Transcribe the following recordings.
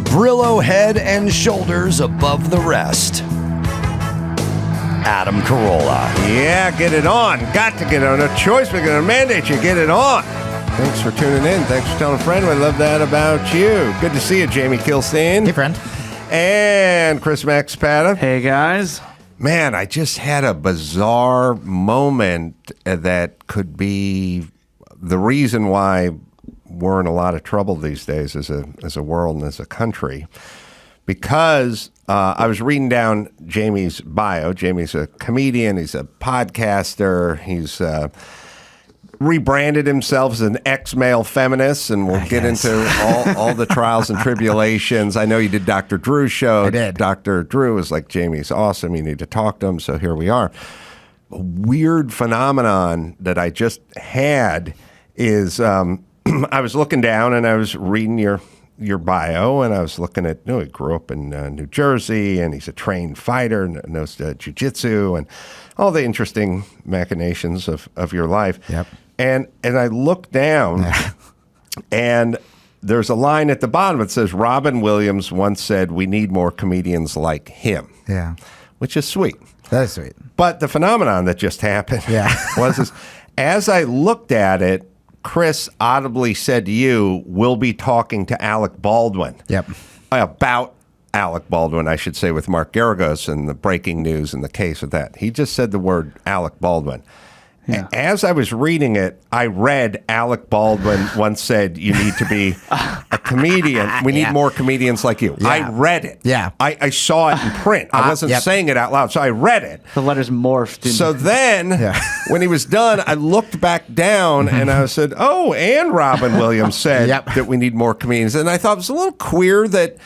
Brillo head and shoulders above the rest. Adam Carolla. Yeah, get it on. Got to get it on. No choice. We're going to mandate you get it on. Thanks for tuning in. Thanks for telling a friend. We love that about you. Good to see you, Jamie Kilstein. Hey, friend. And Chris Maxpata. Hey, guys. Man, I just had a bizarre moment that could be the reason why we're in a lot of trouble these days as a world and as a country. Because I was reading down Jamie's bio. Jamie's a comedian. He's a podcaster. He's rebranded himself as an ex-male feminist, and we'll get into all the trials and tribulations. I know you did Dr. Drew's show. I did. Dr. Drew was like, Jamie's awesome. You need to talk to him. So here we are. A weird phenomenon that I just had is I was looking down and I was reading your bio, and I was looking at, he grew up in New Jersey, and he's a trained fighter, knows jiu-jitsu, and all the interesting machinations of your life. Yep. And I looked down, and there's a line at the bottom that says, Robin Williams once said, we need more comedians like him. Yeah. Which is sweet. That is sweet. But the phenomenon that just happened was this, as I looked at it, Chris audibly said to you, we'll be talking to Alec Baldwin. Yep. About Alec Baldwin, I should say, with Mark Geragos and the breaking news and the case of that. He just said the word Alec Baldwin. Yeah. As I was reading it, I read Alec Baldwin once said, you need to be a comedian. We need more comedians like you. Yeah. I read it. Yeah. I saw it in print. I wasn't saying it out loud, so I read it. The letters morphed. So then, when he was done, I looked back down and I said, oh, and Robin Williams said that we need more comedians. And I thought it was a little queer that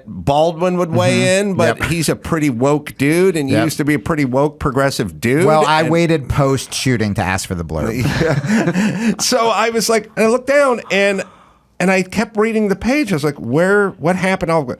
Baldwin would weigh in, but he's a pretty woke dude, and you used to be a pretty woke progressive dude. Well, I waited post-shooting to ask for the blurb. So I was like, and I looked down, and I kept reading the page. I was like, what happened?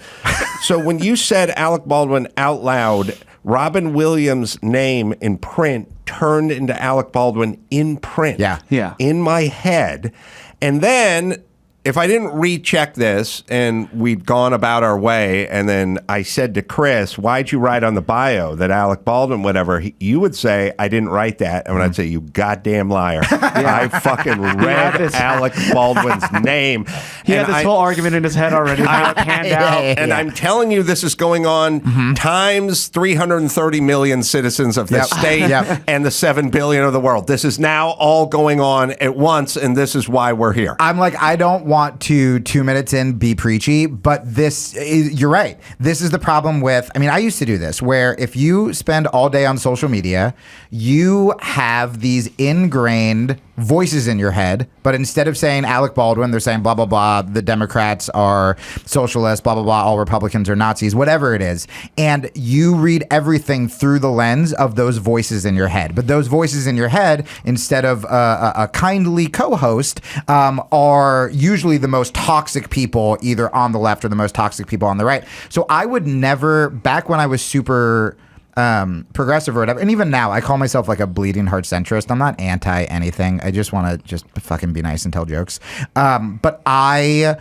So when you said Alec Baldwin out loud, Robin Williams' name in print turned into Alec Baldwin in print. Yeah. In my head. And then, if I didn't recheck this and we'd gone about our way, and then I said to Chris, why'd you write on the bio that Alec Baldwin, whatever, you would say, I didn't write that. And I'd say, you goddamn liar. I fucking read Alec Baldwin's name. He had this whole argument in his head already. How it panned out. And I'm telling you, this is going on times 330 million citizens of this state and the 7 billion of the world. This is now all going on at once, and this is why we're here. I'm like, I don't want to 2 minutes in be preachy, but you're right. This is the problem with, I used to do this, where if you spend all day on social media, you have these ingrained voices in your head, but instead of saying Alec Baldwin, they're saying blah, blah, blah, the Democrats are socialists, blah, blah, blah, all Republicans are Nazis, whatever it is. And you read everything through the lens of those voices in your head. But those voices in your head, instead of a kindly co-host, are usually the most toxic people either on the left or the most toxic people on the right. So I would never, back when I was super progressive or whatever, and even now I call myself like a bleeding heart centrist. I'm not anti anything. I just want to just fucking be nice and tell jokes. But I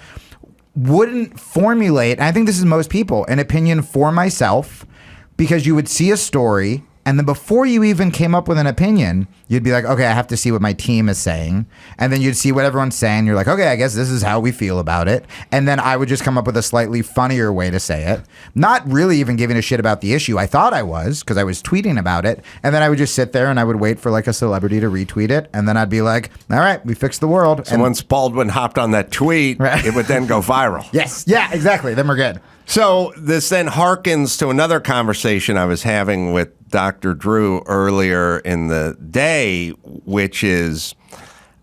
wouldn't formulate, and I think this is most people, an opinion for myself, because you would see a story, and then before you even came up with an opinion, you'd be like, okay, I have to see what my team is saying. And then you'd see what everyone's saying. You're like, okay, I guess this is how we feel about it. And then I would just come up with a slightly funnier way to say it. Not really even giving a shit about the issue. I thought I was, because I was tweeting about it. And then I would just sit there and I would wait for like a celebrity to retweet it. And then I'd be like, all right, we fixed the world. So once Baldwin hopped on that tweet, it would then go viral. Yes. Yeah, exactly. Then we're good. So this then harkens to another conversation I was having with Dr. Drew earlier in the day, which is,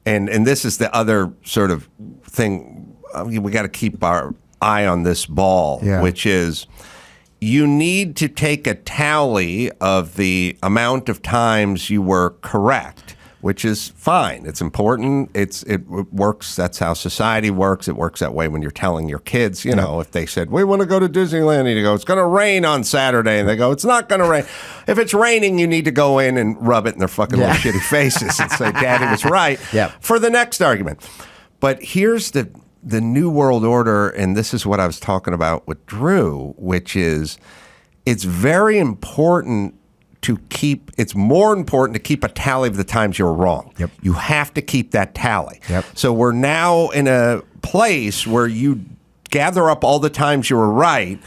and this is the other sort of thing, we got to keep our eye on this ball, which is you need to take a tally of the amount of times you were correct, which is fine. It's important. It works. That's how society works. It works that way when you're telling your kids, you know, if they said, we want to go to Disneyland, you go, it's going to rain on Saturday. And they go, it's not going to rain. If it's raining, you need to go in and rub it in their fucking little shitty faces and say, Daddy was right for the next argument. But here's the the New World Order, and this is what I was talking about with Drew, which is it's very important it's more important to keep a tally of the times you're wrong. Yep. You have to keep that tally. Yep. So we're now in a place where you gather up all the times you were right,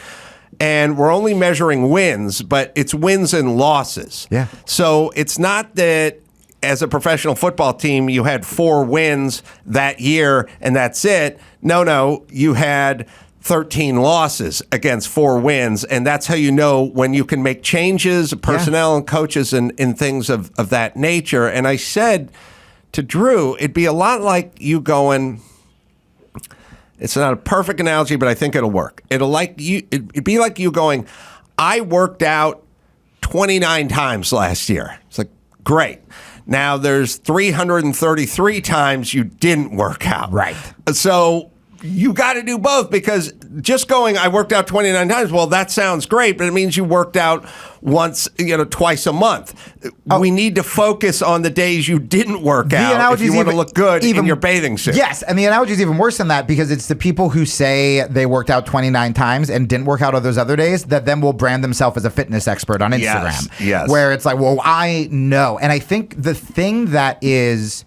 and we're only measuring wins, but it's wins and losses. Yeah. So it's not that as a professional football team, you had 4 wins that year and that's it. No, you had 13 losses against 4 wins, and that's how you know when you can make changes, personnel and coaches and things of that nature. And I said to Drew, it'd be a lot like you going, it's not a perfect analogy, but I think it'll work. It'd be like you going, I worked out 29 times last year. It's like, great. Now there's 333 times you didn't work out. Right. So you got to do both, because just going, I worked out 29 times, well, that sounds great, but it means you worked out twice a month. We need to focus on the days you didn't work out if you want to look good in your bathing suit. Yes, and the analogy is even worse than that, because it's the people who say they worked out 29 times and didn't work out all those other days that then will brand themselves as a fitness expert on Instagram. Yes. Where it's like, well, I know. And I think the thing that is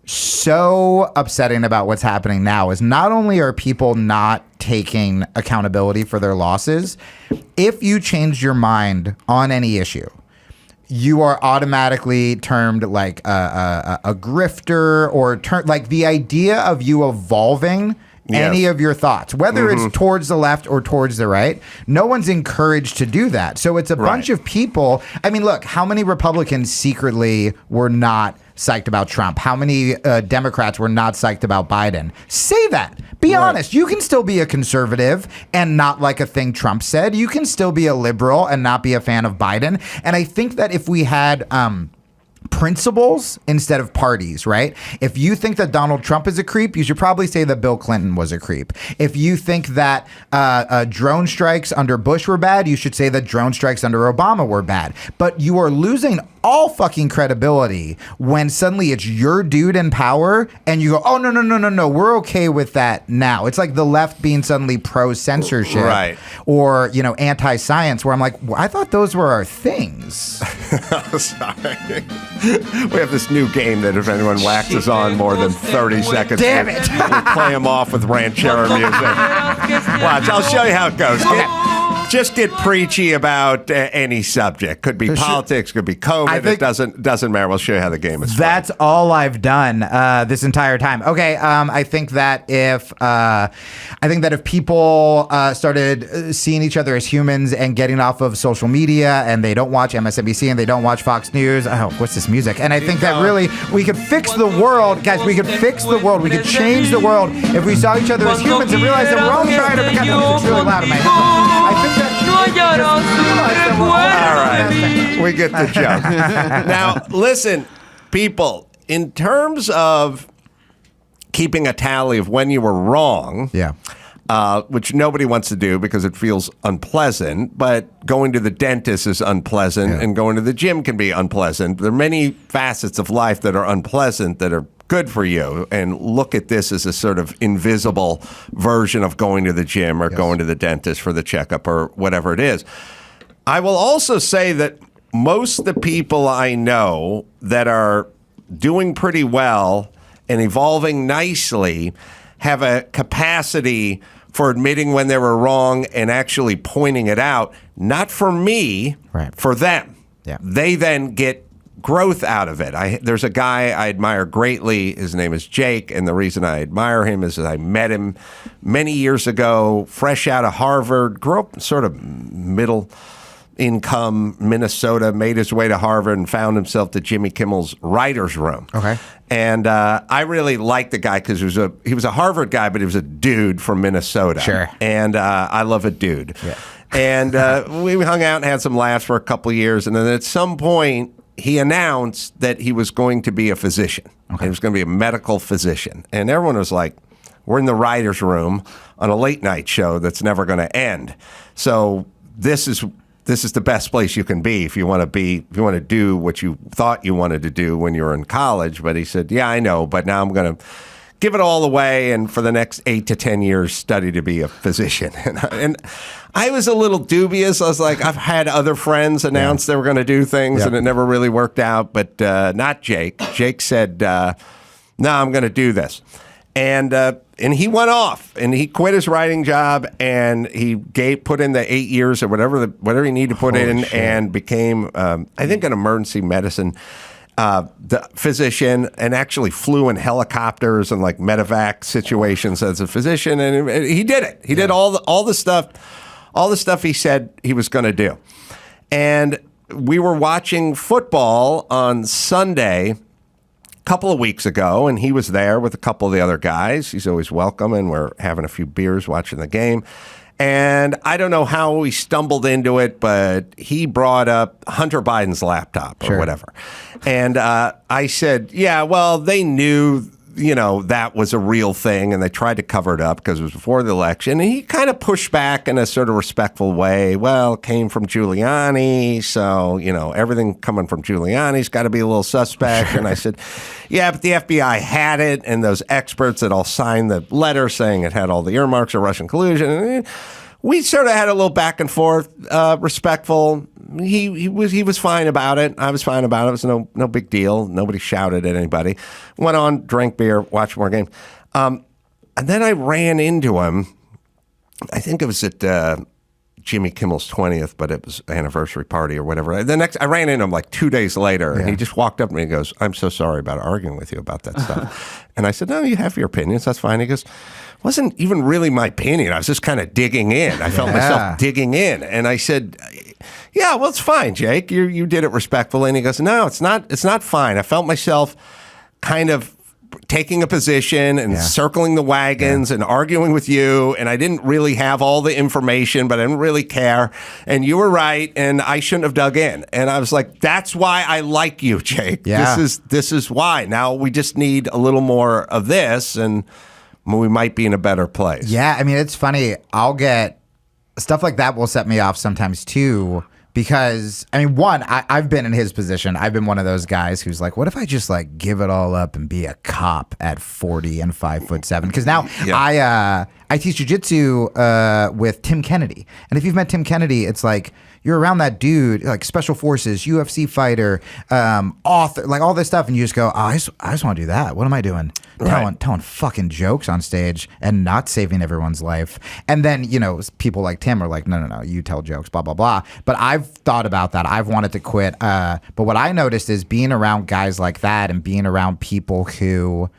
so upsetting about what's happening now is not only are people not taking accountability for their losses, if you change your mind on any issue, you are automatically termed like a grifter, or like the idea of you evolving any of your thoughts, whether it's towards the left or towards the right. No one's encouraged to do that. So it's a bunch of people. I mean, look, how many Republicans secretly were not psyched about Trump? How many Democrats were not psyched about Biden? Say that. Be honest. You can still be a conservative and not like a thing Trump said. You can still be a liberal and not be a fan of Biden. And I think that if we had principles instead of parties, right? If you think that Donald Trump is a creep, you should probably say that Bill Clinton was a creep. If you think that drone strikes under Bush were bad, you should say that drone strikes under Obama were bad. But you are losing all fucking credibility when suddenly it's your dude in power and you go, oh, no, we're okay with that now. It's like the left being suddenly pro-censorship or, anti-science, where I'm like, well, I thought those were our things. Sorry. We have this new game that if anyone waxes on more than 30 seconds, damn it, we play them off with ranchero music. Watch, I'll show you how it goes. Just get preachy about any subject. Could be politics, could be COVID. It doesn't matter. We'll show you how the game is. That's all I've done this entire time. Okay, I think that if people started seeing each other as humans and getting off of social media, and they don't watch MSNBC and they don't watch Fox News. Oh, what's this music? And I think that really we could fix the world, guys. We could fix the world. We could change the world if we saw each other as humans and realized that we're all trying to become. It's really loud in my head. I think that. All right, we get the joke. Now, listen, people, in terms of keeping a tally of when you were wrong, which nobody wants to do because it feels unpleasant, but going to the dentist is unpleasant and going to the gym can be unpleasant. There are many facets of life that are unpleasant that are good for you, and look at this as a sort of invisible version of going to the gym or going to the dentist for the checkup or whatever it is. I will also say that most of the people I know that are doing pretty well and evolving nicely have a capacity for admitting when they were wrong and actually pointing it out, not for me, for them. Yeah. They then get growth out of it. There's a guy I admire greatly. His name is Jake, and the reason I admire him is that I met him many years ago, fresh out of Harvard, grew up sort of middle income Minnesota, made his way to Harvard and found himself to Jimmy Kimmel's writer's room. Okay. And I really liked the guy because he was a Harvard guy, but he was a dude from Minnesota. Sure. And I love a dude. Yeah. And we hung out and had some laughs for a couple of years, and then at some point, he announced that he was going to be a physician. Okay. He was going to be a medical physician. And everyone was like, we're in the writer's room on a late night show that's never going to end. So this is the best place you can be if you want to do what you thought you wanted to do when you were in college. But he said, yeah, I know, but now I'm going to give it all away and for the next 8 to 10 years study to be a physician. And I was a little dubious. I was like, I've had other friends announce they were going to do things and it never really worked out, but not Jake. Jake said, no, I'm going to do this. And he went off and he quit his writing job and he put in the 8 years or whatever he needed to put in and became, I think, an emergency medicine the physician, and actually flew in helicopters and like medevac situations as a physician. And he did it. He did all the stuff he said he was going to do. And we were watching football on Sunday couple of weeks ago, and he was there with a couple of the other guys. He's always welcome, and we're having a few beers watching the game. And I don't know how we stumbled into it, but he brought up Hunter Biden's laptop or whatever. And I said, yeah, well, they knew, that was a real thing, and they tried to cover it up because it was before the election. And he kind of pushed back in a sort of respectful way. Well, it came from Giuliani, so, everything coming from Giuliani's got to be a little suspect. And I said, yeah, but the FBI had it, and those experts that all signed the letter saying it had all the earmarks of Russian collusion. And we sort of had a little back and forth, respectful. He was fine about it. I was fine about it. It was no big deal. Nobody shouted at anybody. Went on, drank beer, watched more games. And then I ran into him. I think it was at Jimmy Kimmel's 20th, but it was an anniversary party or whatever. I ran into him like 2 days later, and he just walked up to me and goes, "I'm so sorry about arguing with you about that stuff." And I said, "No, you have your opinions. That's fine." He goes, "Wasn't even really my opinion. I was just kind of digging in. I felt myself digging in." And I said, "Yeah, well, it's fine, Jake. You did it respectfully." And he goes, "No, it's not. It's not fine. I felt myself kind of taking a position and circling the wagons and arguing with you, and I didn't really have all the information, but I didn't really care. And you were right, and I shouldn't have dug in." And I was like, "That's why I like you, Jake. Yeah. This is why. Now we just need a little more of this, and we might be in a better place." Yeah, I mean, it's funny. I'll get stuff like that will set me off sometimes too, because I mean, one, I've been in his position. I've been one of those guys who's like, what if I just like give it all up and be a cop at 40 and 5'7"? Because now I teach jujitsu with Tim Kennedy, and if you've met Tim Kennedy, it's like you're around that dude, like special forces, UFC fighter, author, like all this stuff, and you just go, oh, I just want to do that. What am I doing? Telling fucking jokes on stage and not saving everyone's life. And then, people like Tim are like, no, you tell jokes, blah, blah, blah. But I've thought about that. I've wanted to quit. But what I noticed is being around guys like that and being around people who...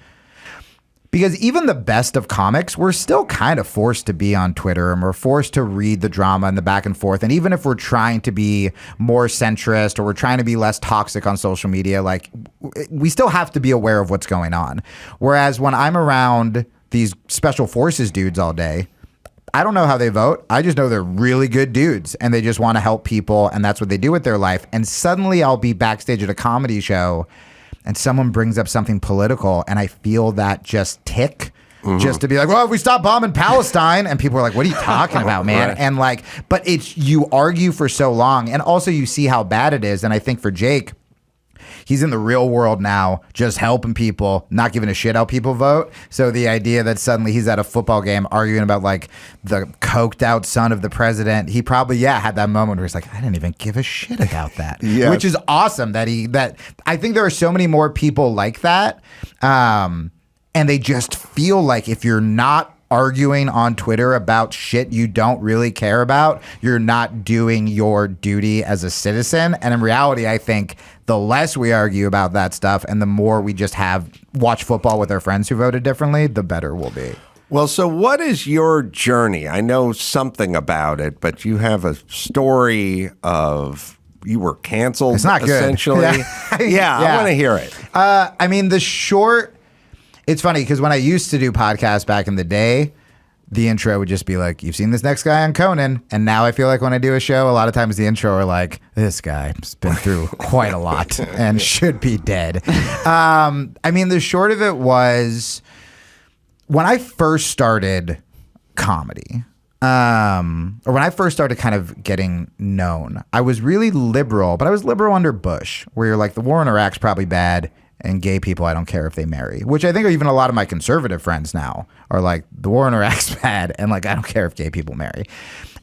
Because even the best of comics, we're still kind of forced to be on Twitter, and we're forced to read the drama and the back and forth. And even if we're trying to be more centrist or we're trying to be less toxic on social media, like we still have to be aware of what's going on. Whereas when I'm around these special forces dudes all day, I don't know how they vote. I just know they're really good dudes and they just want to help people, and that's what they do with their life. And suddenly I'll be backstage at a comedy show and someone brings up something political, and I feel that just tick, just to be like, well, if we stop bombing Palestine, and people are like, what are you talking about, man? Right. And like, but it's, you argue for so long, and also you see how bad it is. And I think for Jake, he's in the real world now, just helping people, not giving a shit how people vote. So the idea that suddenly he's at a football game arguing about like the coked out son of the president, he probably, had that moment where he's like, I didn't even give a shit about that, which is awesome that I think there are so many more people like that. And they just feel like if you're not arguing on Twitter about shit you don't really care about, you're not doing your duty as a citizen. And in reality, I think the less we argue about that stuff and the more we just watch football with our friends who voted differently, the better we'll be. Well, so what is your journey? I know something about it, but you have a story of you were canceled. It's not good. Essentially. Yeah, I want to hear it. I mean, it's funny because when I used to do podcasts back in the day, the intro would just be like, you've seen this next guy on Conan. And now I feel like when I do a show, a lot of times the intro are like, this guy's been through quite a lot and should be dead. I mean, the short of it was when I first started comedy, or when I first started kind of getting known, I was really liberal, but I was liberal under Bush, where you're like, the war in Iraq's probably bad. and gay people, I don't care if they marry, which I think even a lot of my conservative friends now are like, the war in Iraq's bad, and like, I don't care if gay people marry.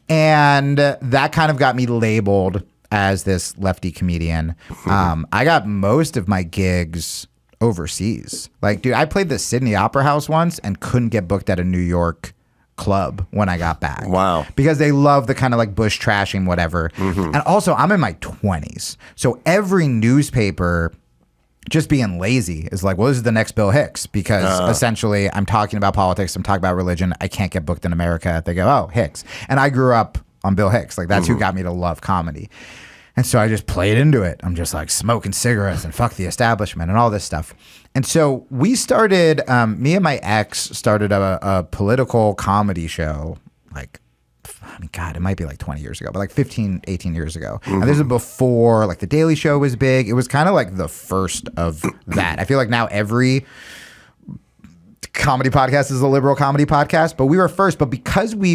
And that kind of got me labeled as this lefty comedian. I got most of my gigs overseas. Like, dude, I played the Sydney Opera House once and couldn't get booked at a New York club when I got back. Wow. Because they love the kind of like bush trashing, whatever. And also, I'm in my 20s. So every newspaper just being lazy is like, well, this is the next Bill Hicks, because essentially I'm talking about politics, I'm talking about religion, I can't get booked in America. They go, oh, Hicks. And I grew up on Bill Hicks. Like, that's who got me to love comedy. And so I just played into it. I'm just like smoking cigarettes and fuck the establishment and all this stuff. And so we started, me and my ex started a political comedy show, like, I mean, God, it might be like 20 years ago, but like 15, 18 years ago. And this is before like The Daily Show was big. It was kind of like the first of that. I feel like now every comedy podcast is a liberal comedy podcast, but we were first. But because we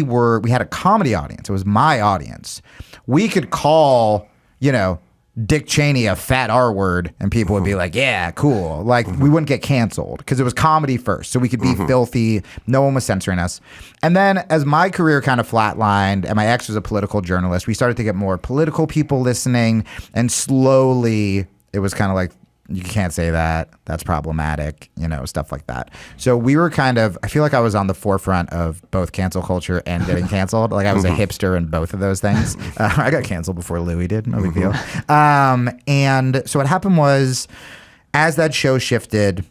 had a comedy audience, it was my audience, we could call, you know, Dick Cheney a fat R word, and people would be like, yeah, cool. Like, we wouldn't get canceled because it was comedy first. So we could be filthy. No one was censoring us. And then as my career kind of flatlined and my ex was a political journalist, we started to get more political people listening. And slowly it was kind of like, you can't say that. That's problematic, you know, stuff like that. So we were kind of, I feel like I was on the forefront of both cancel culture and getting canceled. Like, I was a hipster in both of those things. I got canceled before Louis did. No big deal. And so what happened was, as that show shifted,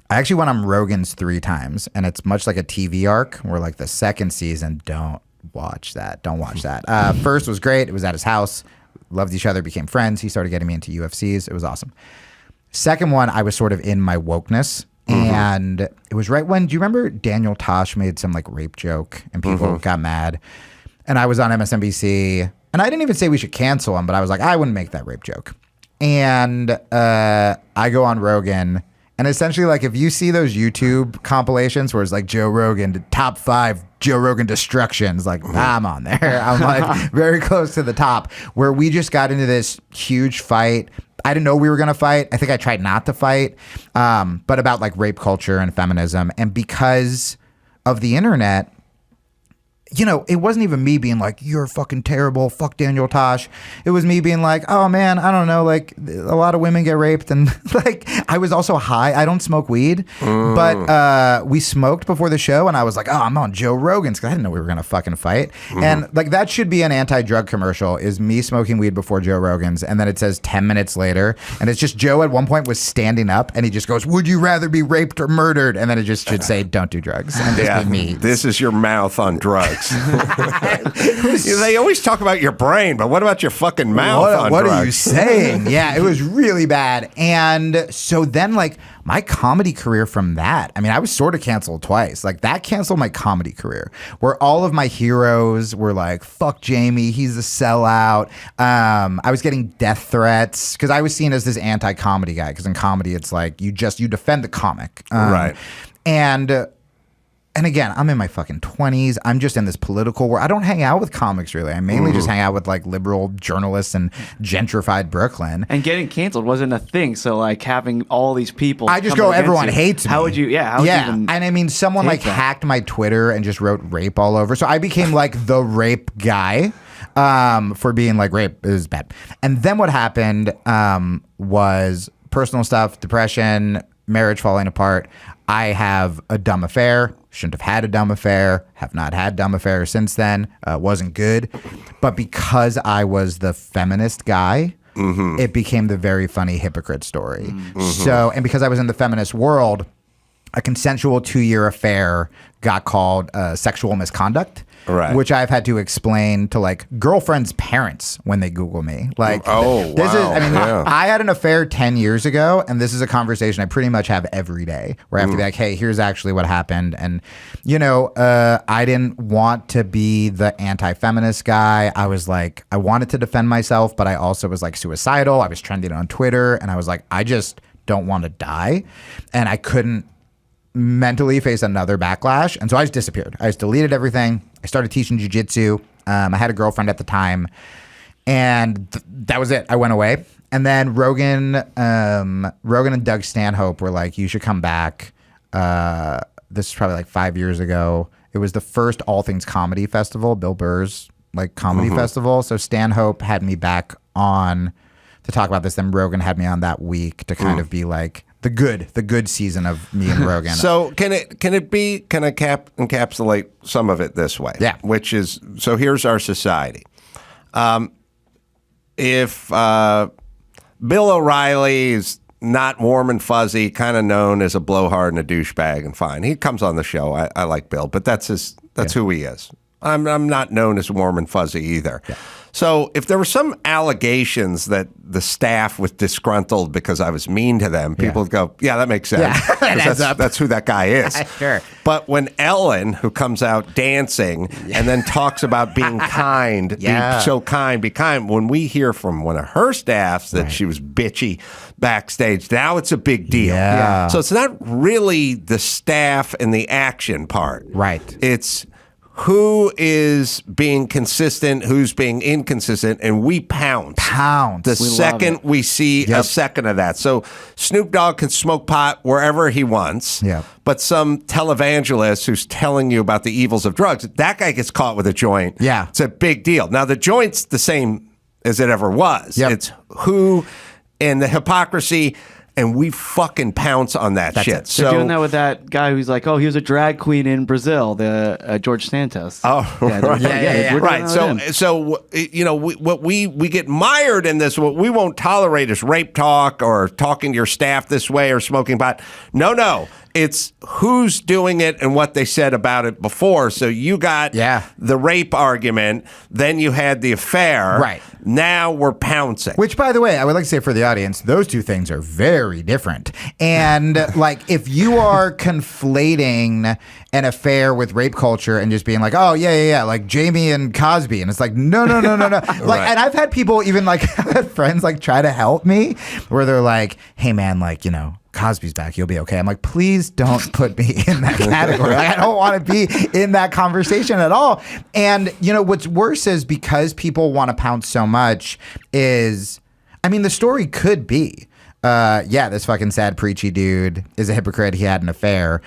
I actually went on Rogan's 3 times, and it's much like a TV arc where like the second season, don't watch that. Don't watch that. First was great. It was at his house. Loved each other, became friends. He started getting me into UFCs. It was awesome. Second one, I was sort of in my wokeness. And it was right when, do you remember Daniel Tosh made some like rape joke and people got mad? And I was on MSNBC, and I didn't even say we should cancel him, but I was like, I wouldn't make that rape joke. And I go on Rogan, and essentially, like, if you see those YouTube compilations where it's like Joe Rogan, top 5 Joe Rogan destructions, like, I'm on there. I'm like very close to the top, where we just got into this huge fight. I didn't know we were going to fight. I think I tried not to fight, but about like rape culture and feminism. And because of the internet, you know, it wasn't even me being like, you're fucking terrible, fuck Daniel Tosh. It was me being like, oh man, I don't know, like, a lot of women get raped. And like, I was also high. I don't smoke weed, but we smoked before the show, and I was like, oh, I'm on Joe Rogan's, because I didn't know we were going to fucking fight. And like, that should be an anti-drug commercial, is me smoking weed before Joe Rogan's, and then it says 10 minutes later, and it's just Joe at one point was standing up, and he just goes, would you rather be raped or murdered? And then it just should say, don't do drugs. And just be me. This is your mouth on drugs. They always talk about your brain, but what about your fucking mouth on what drugs? are you saying? Yeah, it was really bad. And so then, like, my comedy career from that, I mean, I was sort of canceled twice. Like, that canceled my comedy career, where all of my heroes were like, fuck Jamie, he's a sellout. I was getting death threats because I was seen as this anti-comedy guy, because in comedy it's like you defend the comic. Right. And again, I'm in my fucking 20s. I'm just in this political where I don't hang out with comics, really. I mainly just hang out with like liberal journalists and gentrified Brooklyn. And getting canceled wasn't a thing. So like having all these people, I just go, everyone hates me. How would you? Yeah. How would you even and I mean, someone like hacked my Twitter and just wrote rape all over. So I became like the rape guy for being like, rape is bad. And then what happened was personal stuff, depression, marriage falling apart. I have a dumb affair. Shouldn't have had a dumb affair. Have not had dumb affairs since then. Wasn't good. But because I was the feminist guy, it became the very funny hypocrite story. So, and because I was in the feminist world, a consensual 2-year affair got called sexual misconduct. Right. Which I've had to explain to like girlfriends' parents when they Google me. Like, this is, I mean, I had an affair 10 years ago, and this is a conversation I pretty much have every day, where I have to be like, hey, here's actually what happened. And, you know, I didn't want to be the anti-feminist guy. I was like, I wanted to defend myself, but I also was like suicidal. I was trending on Twitter, and I was like, I just don't want to die. And I couldn't mentally face another backlash. And so I just disappeared. I just deleted everything. I started teaching jiu-jitsu. I had a girlfriend at the time. And that was it. I went away. And then Rogan and Doug Stanhope were like, you should come back. This is probably like 5 years ago. It was the first All Things Comedy Festival, Bill Burr's like comedy festival. So Stanhope had me back on to talk about this. Then Rogan had me on that week to kind of be like the good season of me and Rogan. So can I encapsulate some of it this way? Yeah. Which is, so here's our society. If Bill O'Reilly is not warm and fuzzy, kind of known as a blowhard and a douchebag, and fine, he comes on the show. I like Bill, but that's who he is. I'm not known as warm and fuzzy either. Yeah. So if there were some allegations that the staff was disgruntled because I was mean to them, people would go, yeah, that makes sense. Yeah. That's who that guy is. Sure. But when Ellen, who comes out dancing and then talks about being kind, be so kind, be kind, when we hear from one of her staffs that she was bitchy backstage, now it's a big deal. Yeah. So it's not really the staff and the action part. Right. It's who is being consistent, who's being inconsistent, and we pounce. The second we see a second of that. So Snoop Dogg can smoke pot wherever he wants, but some televangelist who's telling you about the evils of drugs, that guy gets caught with a joint. Yeah. It's a big deal. Now, the joint's the same as it ever was. It's who and the hypocrisy, and we fucking pounce on that shit. They're doing that with that guy who's like, oh, he was a drag queen in Brazil, the George Santos. Oh, right. So you know, we get mired in this. What we won't tolerate is rape talk or talking to your staff this way or smoking pot. No. It's who's doing it and what they said about it before. So you got the rape argument, then you had the affair. Right. Now we're pouncing. Which, by the way, I would like to say for the audience, those two things are very different. And like, if you are conflating an affair with rape culture and just being like, oh, yeah, like Jamie and Cosby. And it's like, no. Like, and I've had people even like, I've had friends like try to help me where they're like, hey, man, like, you know, Cosby's back, you'll be okay. I'm like, please don't put me in that category. Like, I don't want to be in that conversation at all. And, you know, what's worse is because people want to pounce so much is, I mean, the story could be, this fucking sad preachy dude is a hypocrite. He had an affair.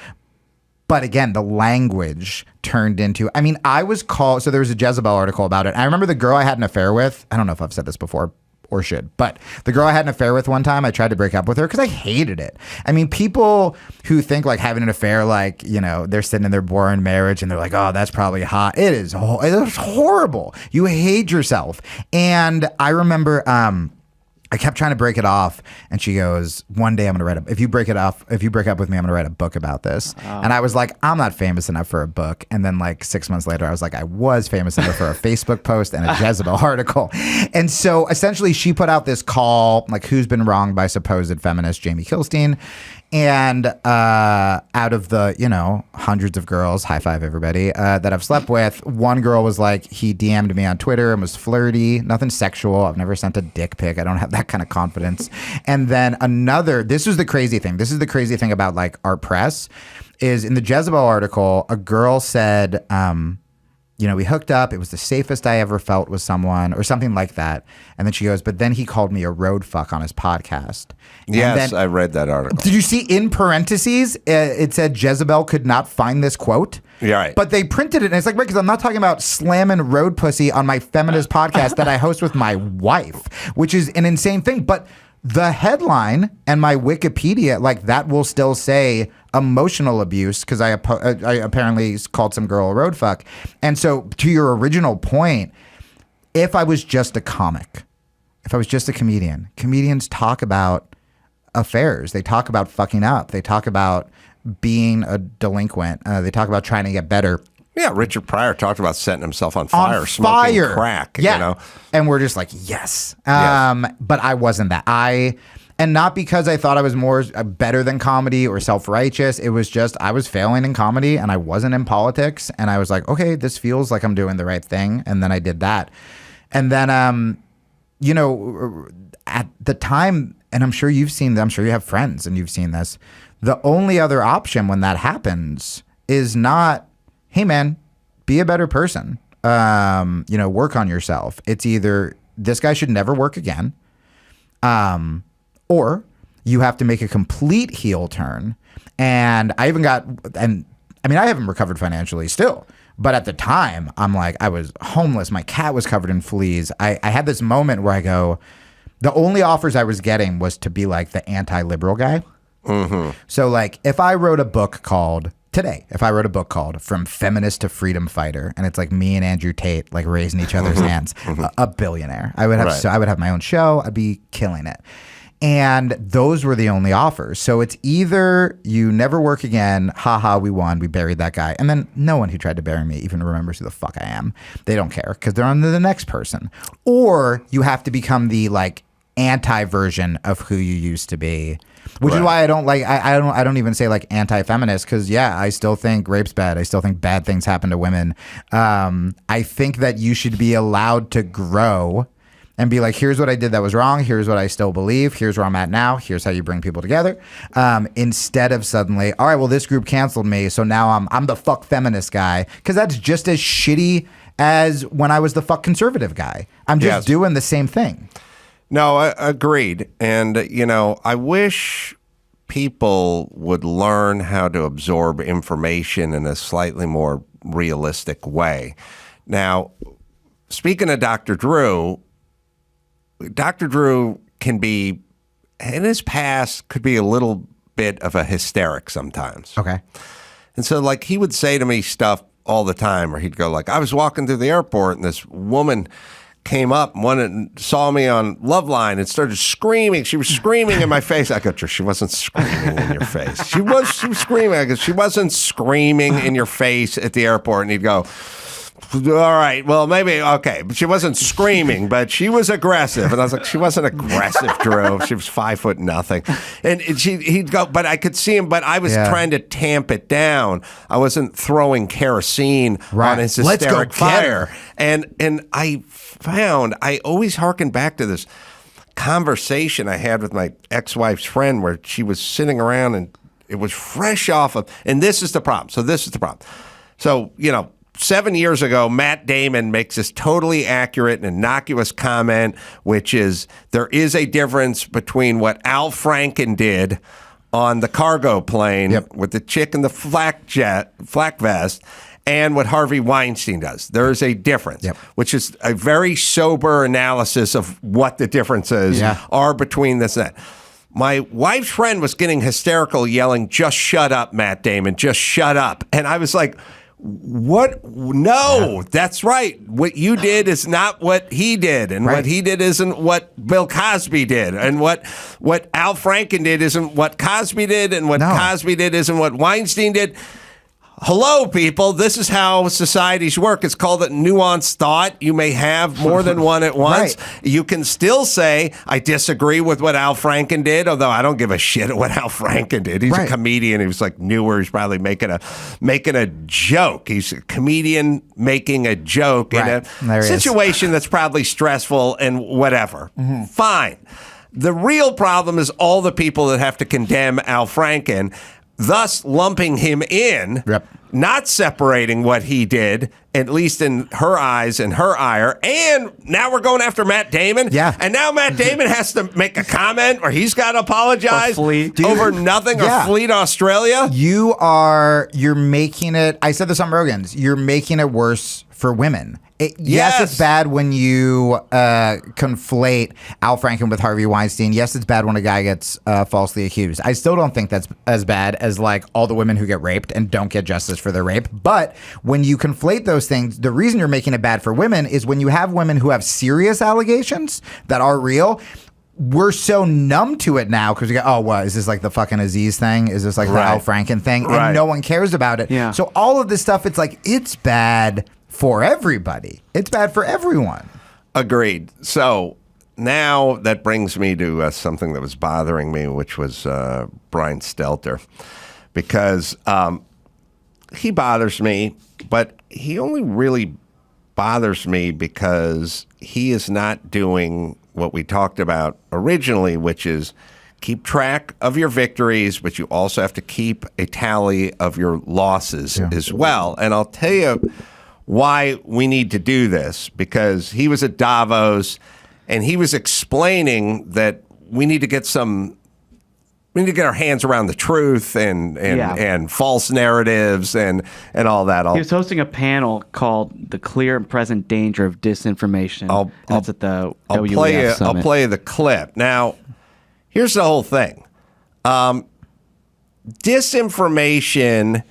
But again, the language turned into, I mean, I was called, so there was a Jezebel article about it. I remember the girl I had an affair with, I don't know if I've said this before, or should. But the girl I had an affair with one time, I tried to break up with her because I hated it. I mean, people who think like having an affair, like, you know, they're sitting in their boring marriage and they're like, oh, that's probably hot. It is horrible. You hate yourself. And I remember, I kept trying to break it off, and she goes, one day I'm going to write if you break up with me, I'm going to write a book about this. Oh. And I was like, I'm not famous enough for a book. And then like 6 months later, I was like, I was famous enough for a Facebook post and a Jezebel article. And so essentially she put out this call, like, who's been wronged by supposed feminist Jamie Kilstein. And out of the, you know, hundreds of girls, high five everybody, that I've slept with, one girl was like, he DM'd me on Twitter and was flirty, nothing sexual. I've never sent a dick pic. I don't have that kind of confidence. And then another, this is the crazy thing about like our press, is in the Jezebel article, a girl said, you know, we hooked up. It was the safest I ever felt with someone or something like that. And then she goes, but then he called me a road fuck on his podcast. Yes, I read that article. Did you see in parentheses, it said Jezebel could not find this quote? Yeah, right. But they printed it. And it's like, right, because I'm not talking about slamming road pussy on my feminist podcast that I host with my wife, which is an insane thing. But the headline and my Wikipedia, like that will still say emotional abuse because I apparently called some girl a road fuck. And so to your original point, if I was just a comic, if I was just a comedian, comedians talk about affairs. They talk about fucking up. They talk about being a delinquent. They talk about trying to get better. Yeah, Richard Pryor talked about setting himself on fire, smoking crack. Yeah. You know? And we're just like, yes. But I wasn't that. And not because I thought I was more better than comedy or self-righteous. It was just I was failing in comedy and I wasn't in politics. And I was like, okay, this feels like I'm doing the right thing. And then I did that. And then, you know, at the time, and I'm sure you've seen, I'm sure you have friends and you've seen this, the only other option when that happens is not, hey, man, be a better person. You know, work on yourself. It's either this guy should never work again, or you have to make a complete heel turn. And I haven't recovered financially still. But at the time, I'm like, I was homeless. My cat was covered in fleas. I had this moment where I go, the only offers I was getting was to be like the anti-liberal guy. Mm-hmm. So like if I wrote a book called From Feminist to Freedom Fighter, and it's like me and Andrew Tate like raising each other's hands, a billionaire. I would have my own show. I'd be killing it. And those were the only offers. So it's either you never work again, haha, we won, we buried that guy. And then no one who tried to bury me even remembers who the fuck I am. They don't care because they're on to the next person. Or you have to become the like anti-version of who you used to be. Which is why I don't like I don't even say like anti-feminist, because yeah, I still think rape's bad. I still think bad things happen to women. I think that you should be allowed to grow and be like, here's what I did that was wrong. Here's what I still believe. Here's where I'm at now. Here's how you bring people together. Instead of suddenly, all right, well, this group canceled me, so now I'm the fuck feminist guy. Because that's just as shitty as when I was the fuck conservative guy. I'm just doing the same thing. No, agreed. And, I wish people would learn how to absorb information in a slightly more realistic way. Now, speaking of Dr. Drew can be, in his past, could be a little bit of a hysteric sometimes. Okay. And so, like, he would say to me stuff all the time, or he'd go, like, I was walking through the airport and this woman came up and saw me on Loveline and started screaming. She was screaming in my face. I go, she wasn't screaming in your face. She was screaming. I go, she wasn't screaming in your face at the airport. And he'd go, all right, well, maybe, okay. But she wasn't screaming, but she was aggressive. And I was like, she wasn't aggressive, Drew. She was 5'0". And he'd go, but I could see him, but I was trying to tamp it down. I wasn't throwing kerosene on his hysteric fire. And I always hearken back to this conversation I had with my ex-wife's friend where she was sitting around and it was fresh off of, and this is the problem. So, 7 years ago, Matt Damon makes this totally accurate and innocuous comment, which is there is a difference between what Al Franken did on the cargo plane with the chick in the flak vest and what Harvey Weinstein does. There is a difference, which is a very sober analysis of what the differences are between this and that. My wife's friend was getting hysterical, yelling, "Just shut up, Matt Damon, just shut up." And I was like, what? No, that's right. What you did is not what he did. And what he did isn't what Bill Cosby did. And what Al Franken did isn't what Cosby did. And what Cosby did isn't what Weinstein did. Hello, people. This is how societies work. It's called a nuanced thought. You may have more than one at once. You can still say, I disagree with what Al Franken did, although I don't give a shit at what Al Franken did. He's a comedian. He was like newer. He's probably making a joke. He's a comedian making a joke in a situation that's probably stressful and whatever. Mm-hmm. Fine. The real problem is all the people that have to condemn Al Franken, thus lumping him in, not separating what he did, at least in her eyes and her ire. And now we're going after Matt Damon. Yeah. And now Matt Damon has to make a comment or he's got to apologize over nothing or flee to Australia. You're making it, I said this on Rogan's, you're making it worse for women. Yes, it's bad when you conflate Al Franken with Harvey Weinstein. Yes, it's bad when a guy gets falsely accused. I still don't think that's as bad as like all the women who get raped and don't get justice for their rape. But when you conflate those things, the reason you're making it bad for women is when you have women who have serious allegations that are real. We're so numb to it now because we go, oh, what is this like the fucking Aziz thing? Is this like the Al Franken thing? And no one cares about it. Yeah. So all of this stuff, it's like it's bad for everybody. It's bad for everyone. Agreed. So now that brings me to something that was bothering me, which was Brian Stelter, because he bothers me, but he only really bothers me because he is not doing what we talked about originally, which is keep track of your victories, but you also have to keep a tally of your losses as well. And I'll tell you why we need to do this, because he was at Davos and he was explaining that we need to get our hands around the truth and false narratives and all that. He was hosting a panel called "The Clear and Present Danger of Disinformation." That's at the WEF Summit. I'll play you the clip. Now, here's the whole thing. Disinformation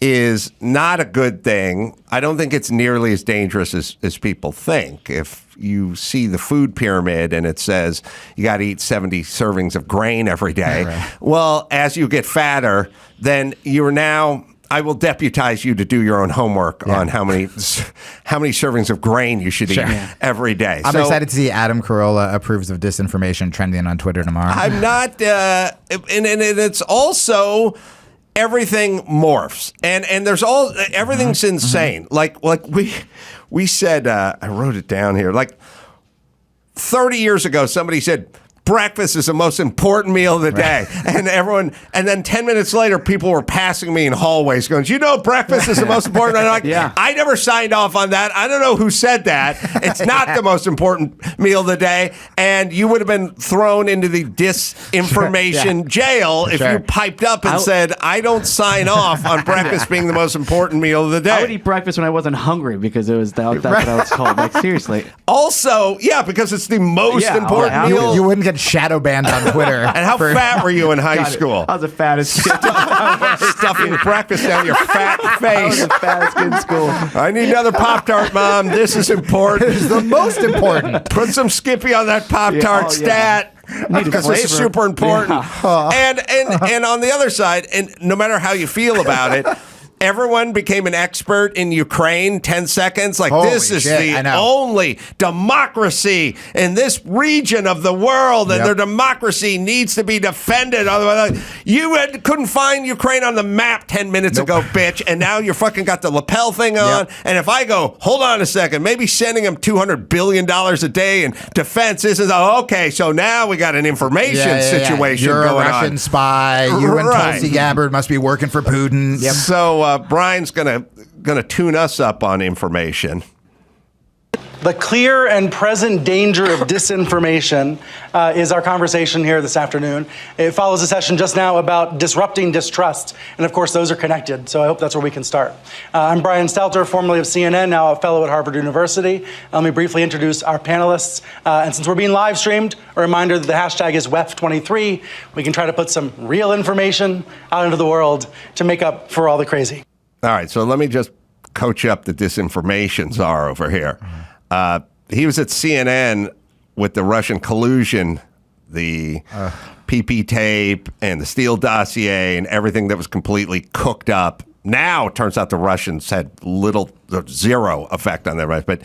is not a good thing. I don't think it's nearly as dangerous as people think. If you see the food pyramid and it says you got to eat 70 servings of grain every day, right. Well, as you get fatter, then you're now... I will deputize you to do your own homework on how many servings of grain you should eat every day. I'm excited to see Adam Carolla approves of disinformation trending on Twitter tomorrow. I'm not, and it's also everything morphs, and there's everything's insane. Like we said, I wrote it down here. Like 30 years ago, somebody said, breakfast is the most important meal of the day. Right. And then 10 minutes later, people were passing me in hallways going, breakfast is the most important. I'm like, I never signed off on that. I don't know who said that. It's not the most important meal of the day. And you would have been thrown into the disinformation jail if you piped up and said, I don't sign off on breakfast being the most important meal of the day. I would eat breakfast when I wasn't hungry because it was that's what I was told. Like, seriously. Also, because it's the most important meal. You wouldn't get shadow banned on Twitter. And how fat were you in high school? I was the fattest kid. Stuffing breakfast down your fat face. I was the fattest kid in school. I need another Pop-Tart, Mom. This is important. This is the most important. Put some Skippy on that Pop-Tart stat. Because this is super important. And on the other side, and no matter how you feel about it, everyone became an expert in Ukraine 10 seconds. Like, holy this is shit, the only democracy in this region of the world, and their democracy needs to be defended. Otherwise, you couldn't find Ukraine on the map 10 minutes ago, bitch, and now you're fucking got the lapel thing on. And if I go, hold on a second, maybe sending them $200 billion a day in defense isn't, okay, so now we got an information situation You're going on. You're a Russian spy. You and Tulsi Gabbard must be working for Putin. So Brian's gonna tune us up on information. The clear and present danger of disinformation is our conversation here this afternoon. It follows a session just now about disrupting distrust. And of course, those are connected. So I hope that's where we can start. I'm Brian Stelter, formerly of CNN, now a fellow at Harvard University. Let me briefly introduce our panelists. And since we're being live streamed, a reminder that the hashtag is WEF23. We can try to put some real information out into the world to make up for all the crazy. All right, so let me just coach up the disinformation czar over here. He was at CNN with the Russian collusion, the PP tape, and the Steele dossier, and everything that was completely cooked up. Now, it turns out the Russians had zero effect on their rights. But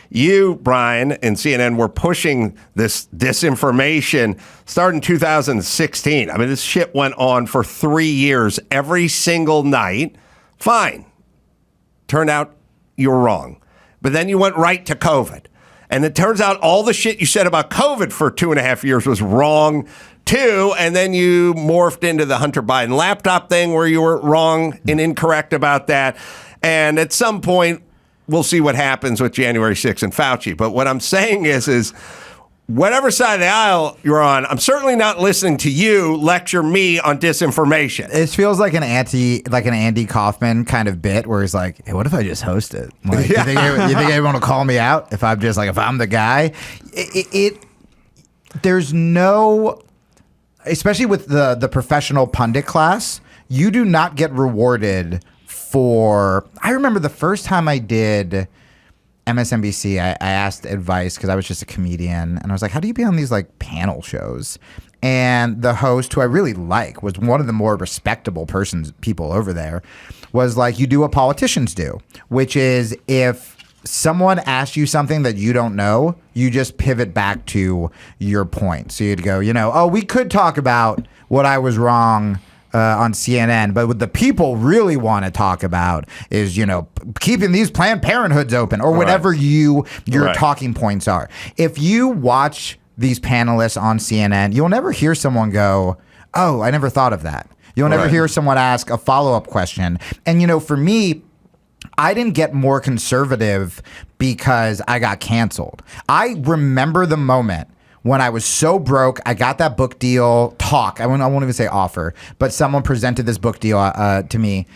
you, Brian, and CNN were pushing this disinformation starting in 2016. I mean, this shit went on for 3 years, every single night. Fine. Turned out you were wrong. But then you went right to COVID. And it turns out all the shit you said about COVID for 2.5 years was wrong, too. And then you morphed into the Hunter Biden laptop thing where you were wrong and incorrect about that. And at some point, we'll see what happens with January 6th and Fauci. But what I'm saying is whatever side of the aisle you're on, I'm certainly not listening to you lecture me on disinformation. It feels like an Andy Kaufman kind of bit where he's like, hey, what if I just host it? Like, you think everyone will call me out if I'm the guy? There's no, especially with the professional pundit class, you do not get rewarded for, I remember the first time I did MSNBC, I asked advice because I was just a comedian, and I was like, how do you be on these like panel shows? And the host, who I really like, was one of the more respectable people over there, was like, you do what politicians do, which is if someone asks you something that you don't know, you just pivot back to your point. So you'd go, we could talk about what I was wrong on CNN, but what the people really want to talk about is, keeping these Planned Parenthoods open or whatever your talking points are. If you watch these panelists on CNN, you'll never hear someone go, oh, I never thought of that. You'll never hear someone ask a follow-up question. And, for me, I didn't get more conservative because I got canceled. I remember the moment when I was so broke. I got that book deal talk. I won't even say offer, but someone presented this book deal to me.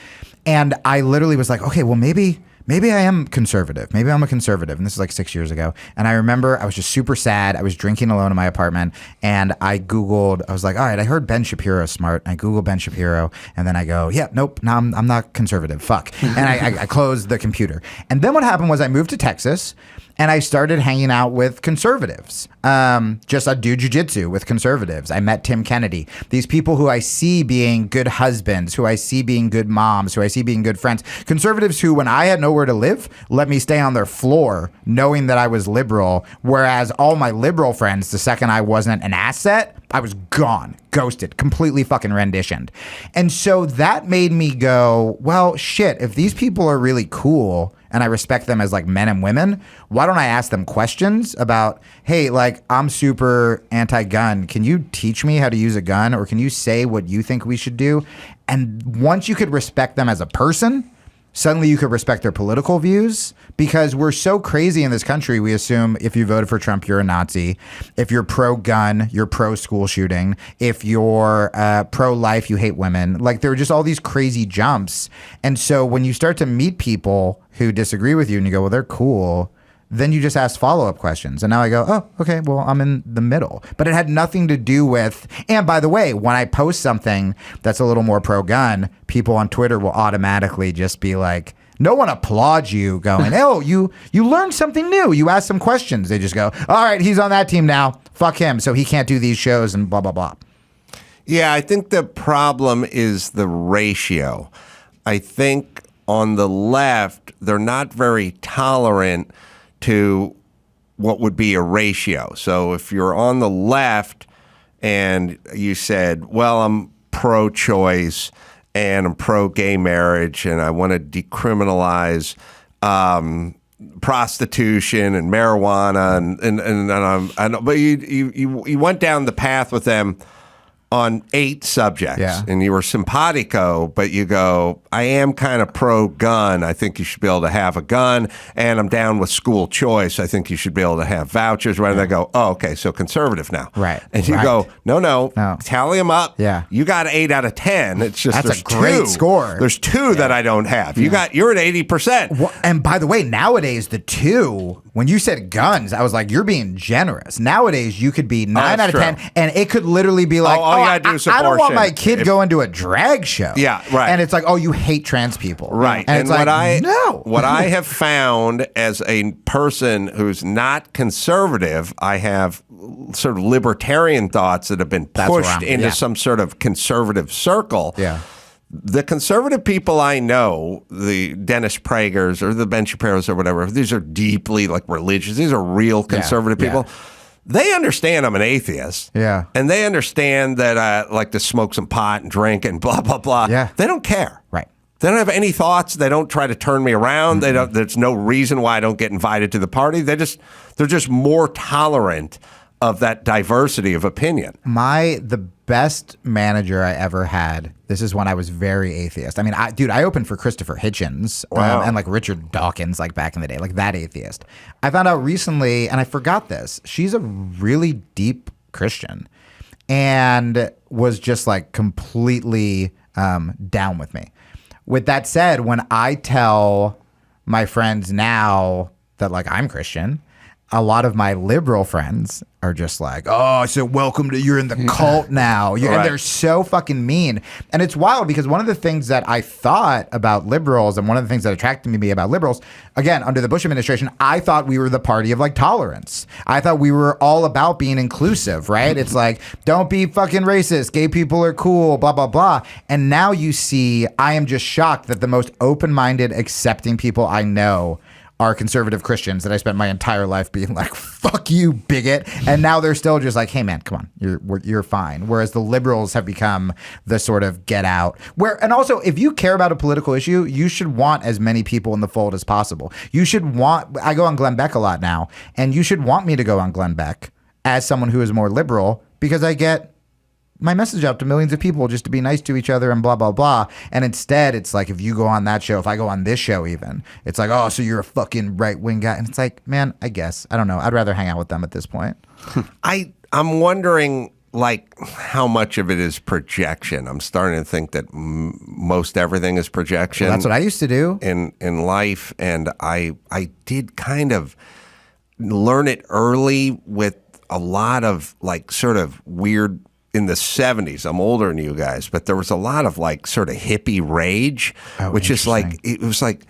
And I literally was like, okay, well, maybe I am conservative. Maybe I'm a conservative. And this is like 6 years ago. And I remember I was just super sad. I was drinking alone in my apartment. And I was like, all right, I heard Ben Shapiro's smart. I Googled Ben Shapiro. And then I go, yeah, nope, no, I'm not conservative. Fuck. And I closed the computer. And then what happened was I moved to Texas. And I started hanging out with conservatives. Just I do jujitsu with conservatives. I met Tim Kennedy. These people who I see being good husbands, who I see being good moms, who I see being good friends. Conservatives who, when I had nowhere to live, let me stay on their floor knowing that I was liberal. Whereas all my liberal friends, the second I wasn't an asset, I was gone, ghosted, completely fucking renditioned. And so that made me go, well, shit, if these people are really cool and I respect them as like men and women, why don't I ask them questions about, hey, like I'm super anti-gun. Can you teach me how to use a gun? Or can you say what you think we should do? And once you could respect them as a person, suddenly you could respect their political views, because we're so crazy in this country. We assume if you voted for Trump, you're a Nazi. If you're pro-gun, you're pro-school shooting. If you're pro-life, you hate women. Like there are just all these crazy jumps. And so when you start to meet people who disagree with you and you go, well, they're cool, then you just ask follow-up questions. And now I go, oh, okay, well, I'm in the middle. But it had nothing to do with, and by the way, when I post something that's a little more pro-gun, people on Twitter will automatically just be like, no one applauds you going, oh, you learned something new. You asked some questions. They just go, all right, he's on that team now. Fuck him. So he can't do these shows and blah, blah, blah. Yeah, I think the problem is the ratio. I think on the left, they're not very tolerant to what would be a ratio. So if you're on the left and you said, well, I'm pro-choice and I'm pro-gay marriage and I want to decriminalize prostitution and marijuana but you went down the path with them on 8 subjects, and you were simpatico, but you go, I am kind of pro-gun. I think you should be able to have a gun, and I'm down with school choice. I think you should be able to have vouchers. Right? And they go, oh, okay, so conservative now. Right. And you go, no, tally them up. Yeah. You got 8 out of 10. It's just that's a great score. There's 2 that I don't have. You're at 80%. Well, and by the way, nowadays the 2, when you said guns, I was like, you're being generous. Nowadays you could be 9 out of 10, and it could literally be like, I don't want my kid going to a drag show. Yeah, right. And it's like, oh, you hate trans people. Right. And it's what like, no. What I have found as a person who's not conservative, I have sort of libertarian thoughts that have been pushed into some sort of conservative circle. Yeah. The conservative people I know, the Dennis Pragers or the Ben Shapiros or whatever, these are deeply like religious. These are real conservative people. They understand I'm an atheist. Yeah. And they understand that I like to smoke some pot and drink and blah, blah, blah. Yeah. They don't care. Right. They don't have any thoughts. They don't try to turn me around. Mm-hmm. There's no reason why I don't get invited to the party. They're just more tolerant of that diversity of opinion. The best manager I ever had, this is when I was very atheist. I mean, I opened for Christopher Hitchens and like Richard Dawkins, like back in the day, like that atheist. I found out recently, and I forgot this, she's a really deep Christian and was just like completely down with me. With that said, when I tell my friends now that like I'm Christian, a lot of my liberal friends are just like, oh, so you're in the cult now. And they're so fucking mean. And it's wild because one of the things that I thought about liberals and one of the things that attracted me about liberals, again, under the Bush administration, I thought we were the party of like tolerance. I thought we were all about being inclusive, right? It's like, don't be fucking racist. Gay people are cool, blah, blah, blah. And now you see, I am just shocked that the most open-minded, accepting people I know are conservative Christians that I spent my entire life being like, fuck you, bigot. And now they're still just like, hey, man, come on, you're fine. Whereas the liberals have become the sort of get out. And also, if you care about a political issue, you should want as many people in the fold as possible. I go on Glenn Beck a lot now, and you should want me to go on Glenn Beck as someone who is more liberal because I get my message out to millions of people just to be nice to each other and blah, blah, blah. And instead, it's like, if you go on that show, if I go on this show even, it's like, oh, so you're a fucking right-wing guy. And it's like, man, I guess. I don't know. I'd rather hang out with them at this point. I'm wondering, like, how much of it is projection. I'm starting to think that most everything is projection. Well, that's what I used to do. In life. And I did kind of learn it early with a lot of, like, sort of weird, in the 70s, I'm older than you guys, but there was a lot of like sort of hippie rage, which is like, it was like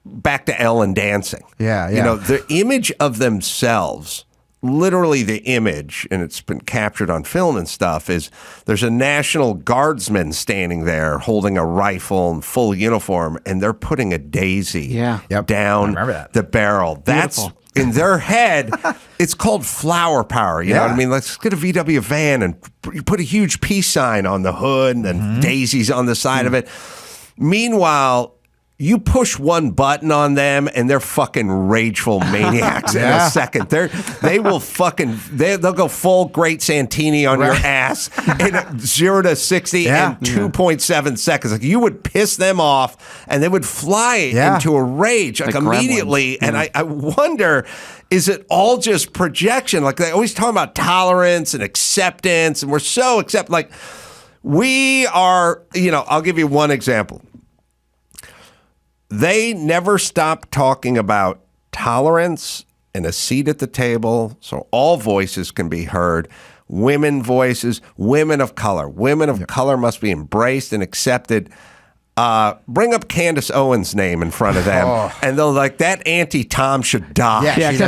back to Ellen dancing. Yeah. You know, the image of themselves, literally the image, and it's been captured on film and stuff, is there's a National Guardsman standing there holding a rifle in full uniform, and they're putting a daisy down the barrel. That's in their head. It's called flower power. You know what I mean? Let's get a VW van and you put a huge peace sign on the hood and then daisies on the side of it. Meanwhile, you push one button on them and they're fucking rageful maniacs in a second. They'll go full Great Santini on your ass in 0 to 60 in 2.7 seconds. Like, you would piss them off and they would fly into a rage like immediately. And I wonder, is it all just projection? Like, they always talk about tolerance and acceptance, and we're so like, we are, I'll give you one example. They never stop talking about tolerance and a seat at the table so all voices can be heard. Women voices, women of color. Women of color must be embraced and accepted. Bring up Candace Owens' name in front of them, and they'll like, that Auntie Tom should die. Yeah, she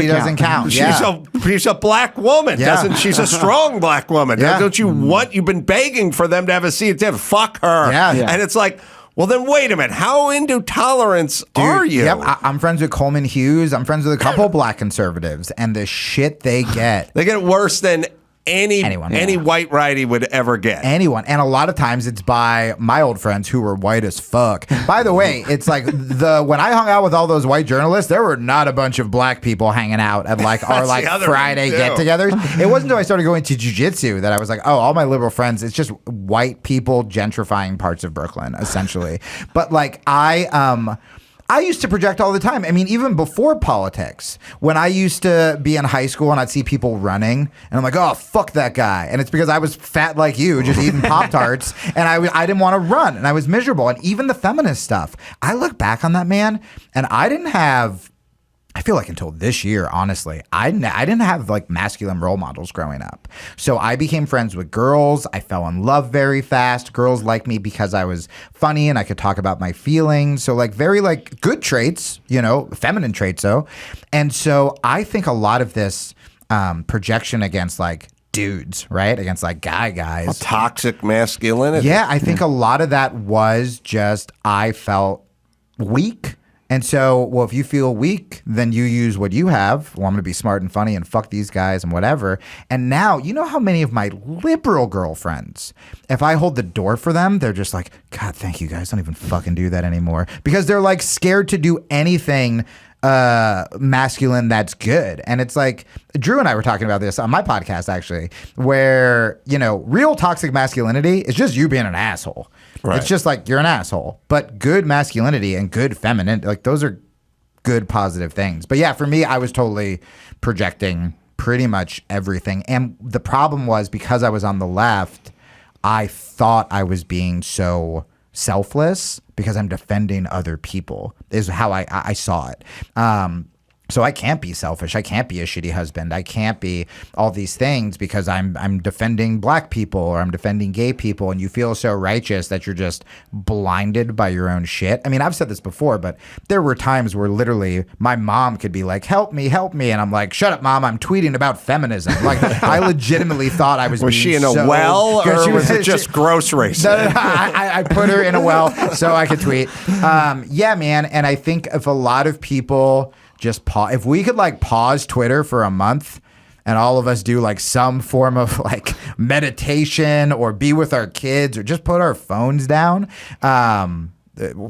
doesn't count. She's a black woman. She's a strong black woman. Don't you want? You've been begging for them to have a seat at the table. Fuck her. And it's like, well, then wait a minute. How into tolerance are you? Yep, I'm friends with Coleman Hughes. I'm friends with a couple black conservatives, and the shit they get. They get it worse than any white righty would ever get. Anyone. And a lot of times it's by my old friends who were white as fuck. By the way, it's like when I hung out with all those white journalists, there were not a bunch of black people hanging out at like our like Friday get-togethers. It wasn't until I started going to jiu-jitsu that I was like, oh, all my liberal friends, it's just white people gentrifying parts of Brooklyn, essentially. But like I used to project all the time. I mean, even before politics, when I used to be in high school and I'd see people running and I'm like, oh, fuck that guy. And it's because I was fat like you, just eating Pop-Tarts, and I didn't want to run and I was miserable. And even the feminist stuff, I look back on that, man, and I didn't have, I feel like until this year, honestly, I didn't have like masculine role models growing up. So I became friends with girls. I fell in love very fast. Girls liked me because I was funny and I could talk about my feelings. So like very like good traits, feminine traits though. And so I think a lot of this projection against like dudes, right? Against like guys. Toxic masculinity. Yeah, I think a lot of that was just I felt weak. And so, well, if you feel weak, then you use what you have. Well, I'm going to be smart and funny and fuck these guys and whatever. And now, you know how many of my liberal girlfriends, if I hold the door for them, they're just like, God, thank you guys. Don't even fucking do that anymore. Because they're like scared to do anything masculine that's good. And it's like, Drew and I were talking about this on my podcast, actually, where, real toxic masculinity is just you being an asshole. Right. It's just like you're an asshole. But good masculinity and good feminine, like those are good positive things. But yeah, for me, I was totally projecting pretty much everything. And the problem was, because I was on the left, I thought I was being so selfless because I'm defending other people, is how I saw it. So I can't be selfish. I can't be a shitty husband. I can't be all these things because I'm defending black people or I'm defending gay people, and you feel so righteous that you're just blinded by your own shit. I mean, I've said this before, but there were times where literally my mom could be like, help me. And I'm like, shut up, Mom. I'm tweeting about feminism. Like, I legitimately thought I was she in a well, or was it just gross racism? I put her in a well so I could tweet. Yeah, man. And I think if a lot of people just pause, if we could like pause Twitter for a month and all of us do like some form of like meditation or be with our kids or just put our phones down,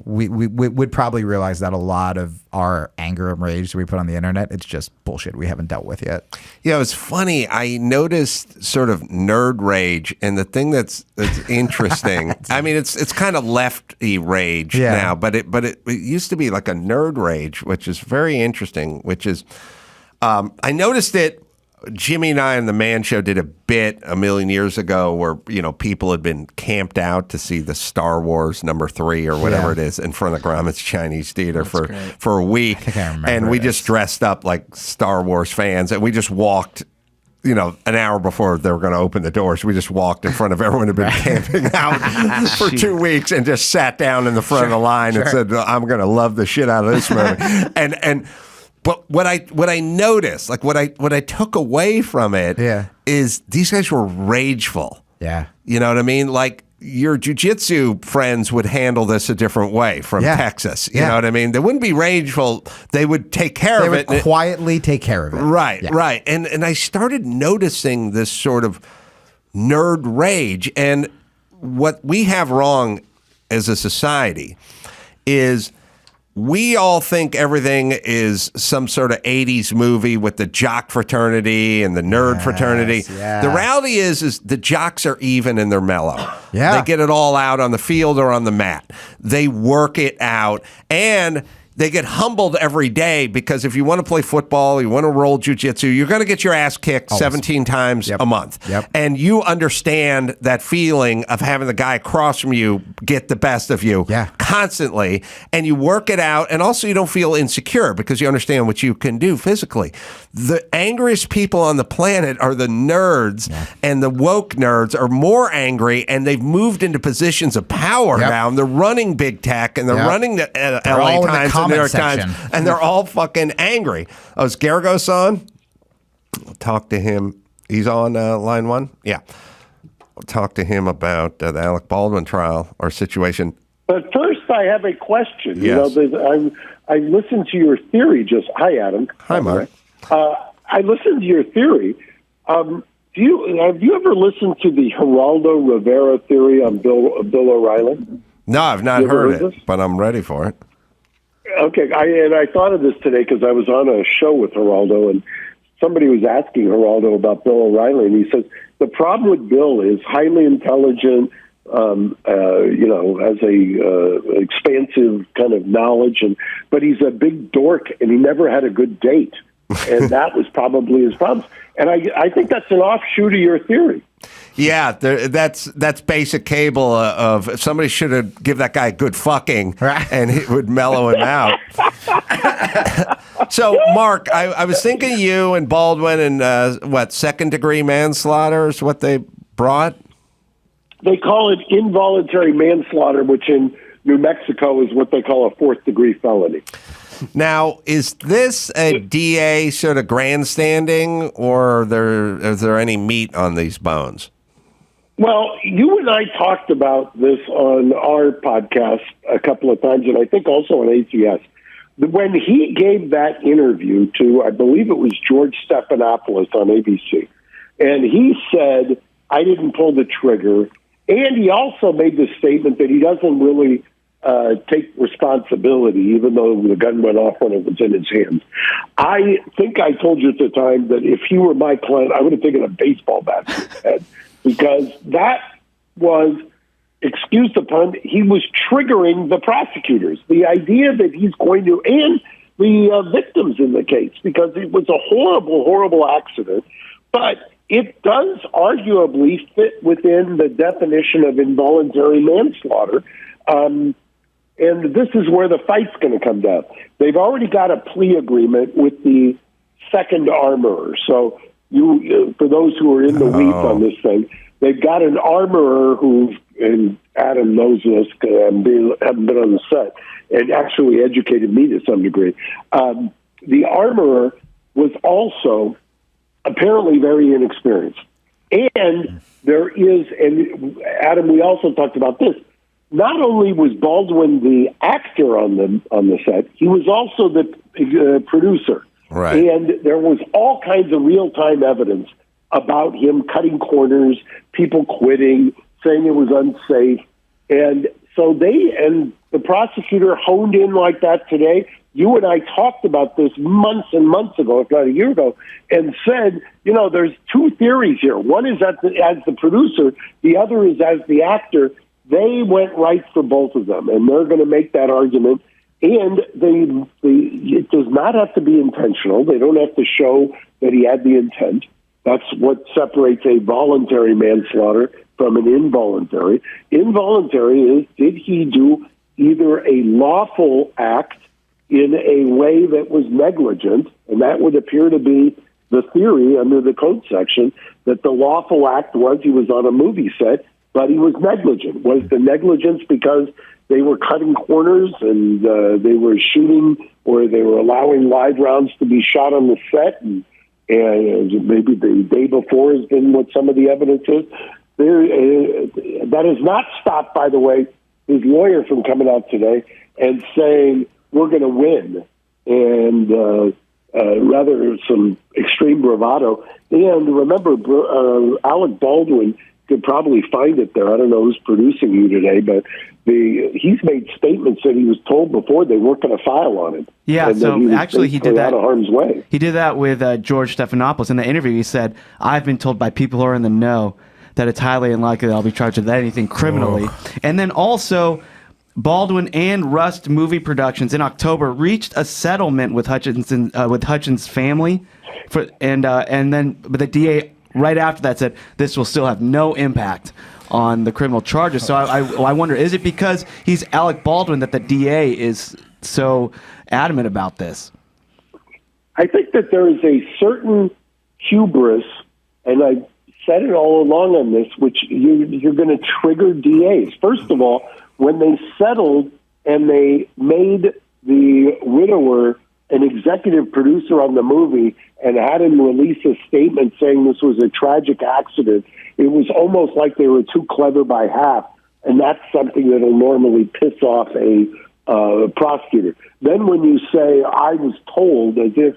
we would probably realize that a lot of our anger and rage that we put on the internet, it's just bullshit we haven't dealt with yet. Yeah, it was funny. I noticed sort of nerd rage, and the thing that's interesting. I mean, it's kind of lefty rage now, but it used to be like a nerd rage, which is very interesting. Which is, I noticed it. Jimmy and I on the Man Show did a bit a million years ago where, people had been camped out to see the Star Wars #3 or whatever it is in front of Grommet's Chinese Theater for a week. I think I remember and we just dressed up like Star Wars fans, and we just walked, an hour before they were going to open the doors. We just walked in front of everyone who had been camping out for 2 weeks and just sat down in the front of the line and said, I'm going to love the shit out of this movie. But what I noticed, like what I took away from it is these guys were rageful. Yeah. You know what I mean? Like your jiu-jitsu friends would handle this a different way from Texas. You know what I mean? They wouldn't be rageful. They would take care of it. They would quietly take care of it. Right, right. And I started noticing this sort of nerd rage. And what we have wrong as a society is we all think everything is some sort of 80s movie with the jock fraternity and the nerd fraternity. Yeah. The reality is the jocks are even and they're mellow. Yeah. They get it all out on the field or on the mat. They work it out, and they get humbled every day because if you want to play football, you want to roll jiu-jitsu, you're going to get your ass kicked 17 times a month. Yep. And you understand that feeling of having the guy across from you get the best of you constantly, and you work it out, and also you don't feel insecure because you understand what you can do physically. The angriest people on the planet are the nerds, and the woke nerds are more angry, and they've moved into positions of power now, and they're running big tech, and they're running the LA Times and New York Times, and they're all fucking angry. Oh, is Geragos on? We'll talk to him. He's on line one? Yeah. We'll talk to him about the Alec Baldwin trial or situation. But first, I have a question. Yes. I listened to your theory just. Hi, Adam. Hi, Mark. I listened to your theory. Have you ever listened to the Geraldo Rivera theory on Bill O'Reilly? No, I've not heard it, but I'm ready for it. Okay, I thought of this today because I was on a show with Geraldo, and somebody was asking Geraldo about Bill O'Reilly, and he says the problem with Bill is highly intelligent, has a expansive kind of knowledge, but he's a big dork, and he never had a good date, and that was probably his problem. And I think that's an offshoot of your theory. Yeah, that's basic cable of if somebody should have give that guy a good fucking, and it would mellow him out. So, Mark, I was thinking you and Baldwin and second-degree manslaughter is what they brought? They call it involuntary manslaughter, which in New Mexico is what they call a fourth-degree felony. Now, is this a DA sort of grandstanding, or is there any meat on these bones? Well, you and I talked about this on our podcast a couple of times, and I think also on ATS. When he gave that interview to, I believe it was George Stephanopoulos on ABC, and he said, I didn't pull the trigger, and he also made the statement that he doesn't really take responsibility, even though the gun went off when it was in his hands. I think I told you at the time that if he were my client, I would have taken a baseball bat to his head, because that was, excuse the pun, he was triggering the prosecutors. The idea that he's going to, and the victims in the case, because it was a horrible, horrible accident, but it does arguably fit within the definition of involuntary manslaughter. And this is where the fight's going to come down. They've already got a plea agreement with the second armorer. So for those who are in the weeds on this thing, they've got an armorer who, and Adam knows this because I haven't been on the set, and actually educated me to some degree. The armorer was also apparently very inexperienced. And there is, and Adam, we also talked about this, not only was Baldwin the actor on the set, he was also the producer. Right. And there was all kinds of real-time evidence about him cutting corners, people quitting, saying it was unsafe. And so the prosecutor honed in like that today. You and I talked about this months and months ago, if not a year ago, and said, there's two theories here. One is as the producer, the other is as the actor. They went right for both of them, and they're going to make that argument. And it does not have to be intentional. They don't have to show that he had the intent. That's what separates a voluntary manslaughter from an involuntary. Involuntary is, did he do either a lawful act in a way that was negligent, and that would appear to be the theory under the code section, that the lawful act was he was on a movie set, but he was negligent. Was the negligence because they were cutting corners and they were shooting, or they were allowing live rounds to be shot on the set, and maybe the day before has been what some of the evidence is? That has not stopped, by the way, his lawyer from coming out today and saying, we're going to win, and rather some extreme bravado. And remember, Alec Baldwin could probably find it there. I don't know who's producing you today, but he's made statements that he was told before they weren't going to file on him. Yeah, so actually he did that out of harm's way. He did that with George Stephanopoulos. In the interview, he said, "I've been told by people who are in the know that it's highly unlikely that I'll be charged with anything criminally." And then also, Baldwin and Rust Movie Productions in October reached a settlement with Hutchinson's family, but the DA right after that said this will still have no impact on the criminal charges. So I wonder, is it because he's Alec Baldwin that the DA is so adamant about this? I think that there is a certain hubris, and I said it all along on this, which you're going to trigger DAs. First of all, when they settled and they made the widower an executive producer on the movie and had him release a statement saying this was a tragic accident, it was almost like they were too clever by half, and that's something that will normally piss off a prosecutor. Then when you say, I was told, as if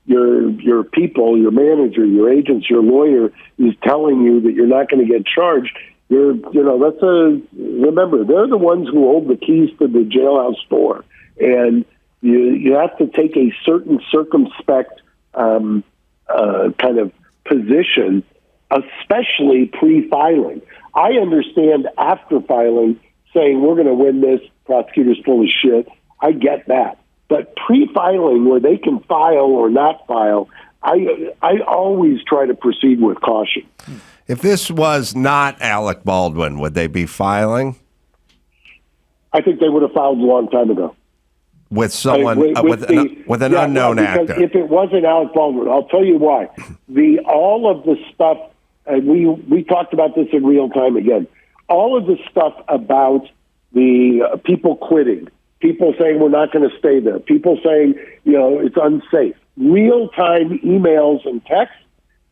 your people, your manager, your agents, your lawyer is telling you that you're not going to get charged, remember, they're the ones who hold the keys to the jailhouse door, and you have to take a certain circumspect kind of position, especially pre-filing. I understand after filing saying we're going to win this, prosecutor's full of shit. I get that. But pre-filing, where they can file or not file, I always try to proceed with caution. If this was not Alec Baldwin, would they be filing? I think they would have filed a long time ago. With someone, with an unknown actor. Because if it wasn't Alec Baldwin, I'll tell you why. All of the stuff, we talked about this in real time again, all of the stuff about the people quitting, people saying we're not going to stay there, people saying, it's unsafe, real-time emails and texts,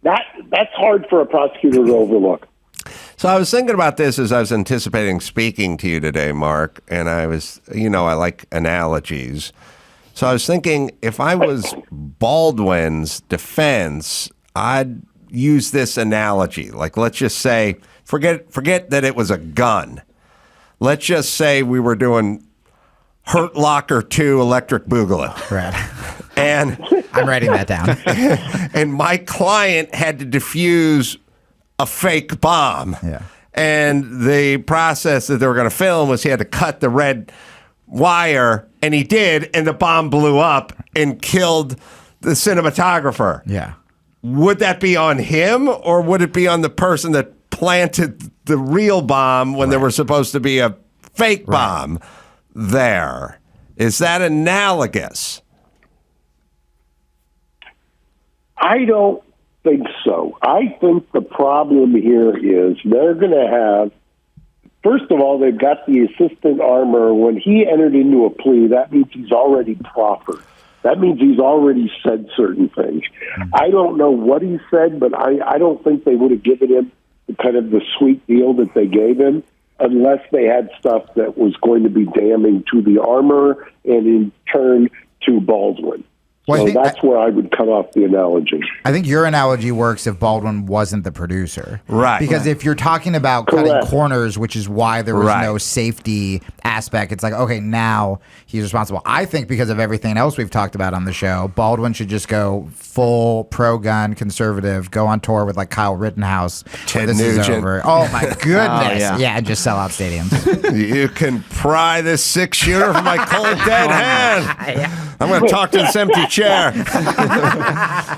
that's hard for a prosecutor to overlook. So I was thinking about this as I was anticipating speaking to you today, Mark, and I was, I like analogies. So I was thinking if I was Baldwin's defense, I'd use this analogy. Like, let's just say, forget that it was a gun. Let's just say we were doing Hurt Locker 2 Electric Boogaloo. Right. And I'm writing that down. And my client had to defuse a fake bomb. Yeah. And the process that they were going to film was he had to cut the red wire, and he did, and the bomb blew up and killed the cinematographer. Yeah. Would that be on him, or would it be on the person that planted the real bomb when there was supposed to be a fake bomb there? Is that analogous? I don't think so. I think the problem here is they're going to have, first of all, they've got the assistant armor. When he entered into a plea, that means he's already proffered. That means he's already said certain things. I don't know what he said, but I don't think they would have given him kind of the sweet deal that they gave him unless they had stuff that was going to be damning to the armor and in turn to Baldwin. Well, So that's where I would cut off the analogy. I think your analogy works if Baldwin wasn't the producer. Right. Because if you're talking about cutting Correct. corners, which is why there was Right. no safety aspect, it's like, okay, now he's responsible. I think because of everything else we've talked about on the show, Baldwin should just go full pro-gun conservative, go on tour with like Kyle Rittenhouse. Ted when this is Nugent. over. Oh my goodness. yeah. And just sell out stadiums. You can pry this 6-shooter from my cold dead hand. I'm going to talk to this empty chair.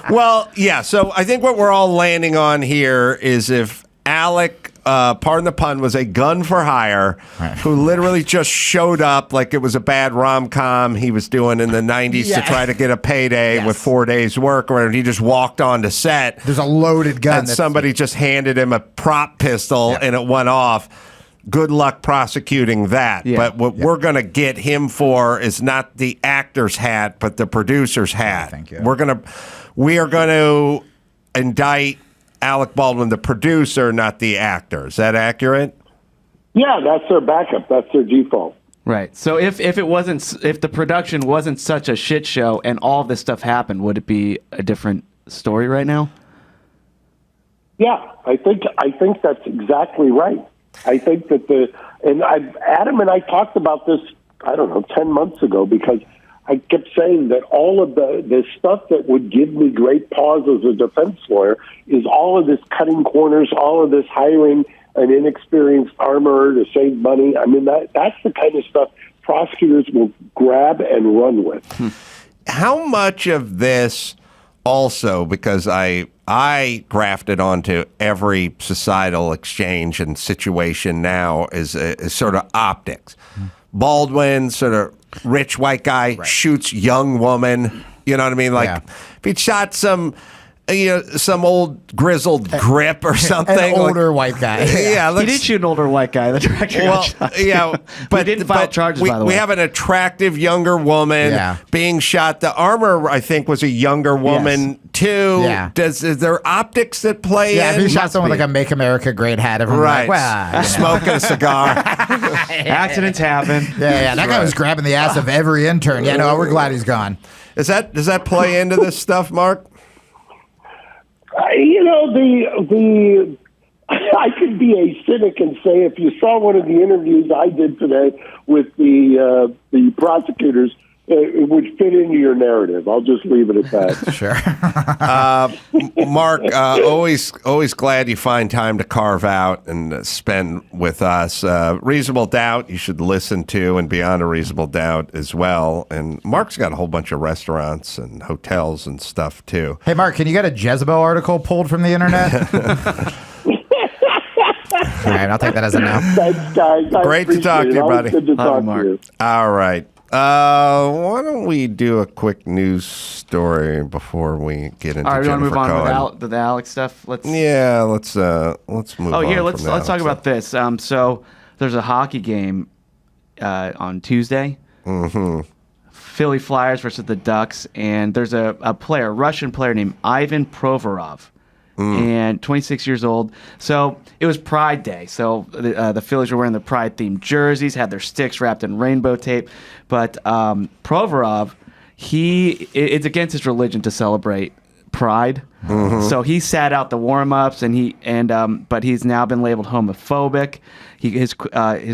Well, yeah. So I think what we're all landing on here is if Alec, pardon the pun, was a gun for hire who literally just showed up like it was a bad rom-com he was doing in the 90s to try to get a payday with 4 days' work, or he just walked onto set. There's a loaded gun. And somebody just handed him a prop pistol and it went off. Good luck prosecuting that. Yeah. But what we're going to get him for is not the actor's hat, but the producer's hat. thank you. We are going to indict Alec Baldwin, the producer, not the actor. Is that accurate? Yeah, that's their backup. That's their default. Right. So if the production wasn't such a shit show and all this stuff happened, would it be a different story right now? Yeah, I think that's exactly right. I think that Adam and I talked about this, I don't know, 10 months ago, because I kept saying that all of the stuff that would give me great pause as a defense lawyer is all of this cutting corners, all of this hiring an inexperienced armorer to save money. I mean, that's the kind of stuff prosecutors will grab and run with. How much of this also, because I grafted onto every societal exchange and situation now, is sort of optics. Baldwin, sort of rich white guy, shoots young woman. You know what I mean? Like if he shot some old grizzled grip or something. An older white guy. Yeah, He did shoot an older white guy. The director got shot. yeah, but He didn't file charges, by the way. We have an attractive younger woman being shot. The armor, I think, was a younger woman too. Yeah. Is there optics that play Yeah, in? if he shot someone with like a "Make America Great" hat, everyone Right. like, well, you know. Smoking a cigar. Accidents happen. Yeah, that guy was grabbing the ass of every intern. Yeah, no, we're glad he's gone. Does that play into this stuff, Mark? I could be a cynic and say if you saw one of the interviews I did today with the prosecutors, it would fit into your narrative. I'll just leave it at that. Sure. Mark, always glad you find time to carve out and spend with us. Reasonable Doubt you should listen to, and Beyond a Reasonable Doubt as well. And Mark's got a whole bunch of restaurants and hotels and stuff too. Hey, Mark, can you get a Jezebel article pulled from the internet? All right, I'll take that as a no. Thanks, guys. Great to talk to you, buddy. Good to talk Mark. to you. All right. Why don't we do a quick news story before we get into All right, we want to Jennifer move on Cohen? with the Alex stuff. Let's Let's move on. Oh, here, from let's that. talk about this. So there's a hockey game on Tuesday. Mm-hmm. Philly Flyers versus the Ducks, and there's a Russian player named Ivan Provorov, and 26 years old. So it was Pride Day. So the Phillies were wearing the Pride-themed jerseys, had their sticks wrapped in rainbow tape. But Provorov, it's against his religion to celebrate Pride. Mm-hmm. So he sat out the warm-ups, but he's now been labeled homophobic. His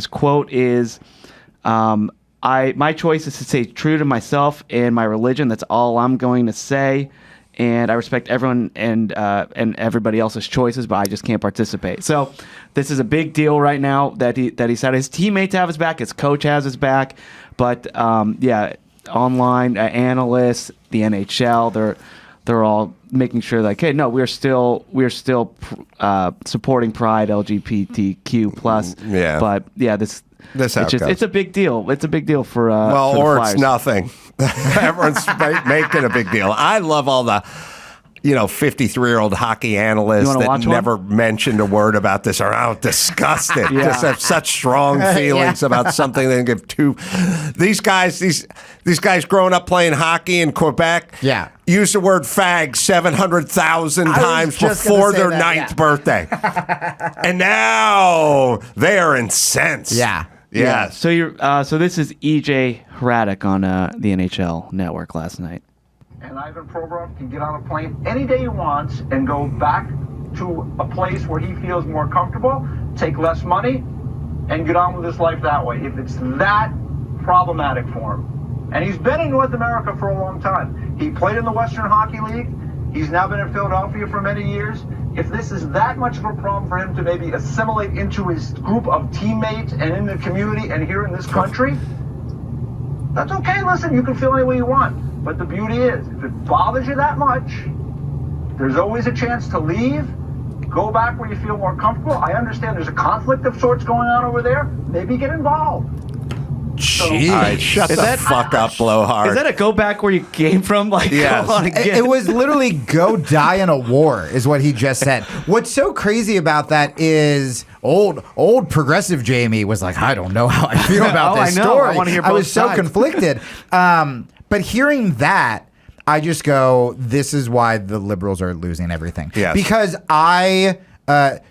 quote is, my choice is to stay true to myself and my religion. That's all I'm going to say. And I respect everyone and everybody else's choices, but I just can't participate. So this is a big deal right now that he said his teammates have his back, his coach has his back, but online analysts, the NHL, they're all making sure that okay, no, we're still supporting Pride, LGBTQ plus. Yeah, but yeah, this it's a big deal. It's a big deal for for the Flyers. It's nothing. Everyone's making a big deal. I love all the 53-year-old hockey analysts that never mentioned a word about this or are disgusted. Just have such strong feelings about something they give two. These guys growing up playing hockey in Quebec. Yeah. Use the word fag 700,000 times before their ninth birthday. And now they are incensed. Yeah. Yeah. So so this is EJ Hradek on the NHL Network last night. and Ivan Provorov can get on a plane any day he wants and go back to a place where he feels more comfortable, take less money, and get on with his life that way, if it's that problematic for him. And he's been in North America for a long time. He played in the Western Hockey League. He's now been in Philadelphia for many years. If this is that much of a problem for him to maybe assimilate into his group of teammates and in the community and here in this country, that's okay. Listen, you can feel any way you want. But the beauty is, if it bothers you that much, there's always a chance to leave, go back where you feel more comfortable. I understand there's a conflict of sorts going on over there. Maybe get involved. Jeez. All right, shut the fuck up, Blowhard. Is that a go back where you came from? Like, yes. go on again? It was literally go die in a war is what he just said. What's so crazy about that is old progressive Jamie was like, I don't know how I feel about this I know. story. I wanna hear I both was so sides. conflicted. But hearing that, I just go, this is why the liberals are losing everything. Yes. Because I'm a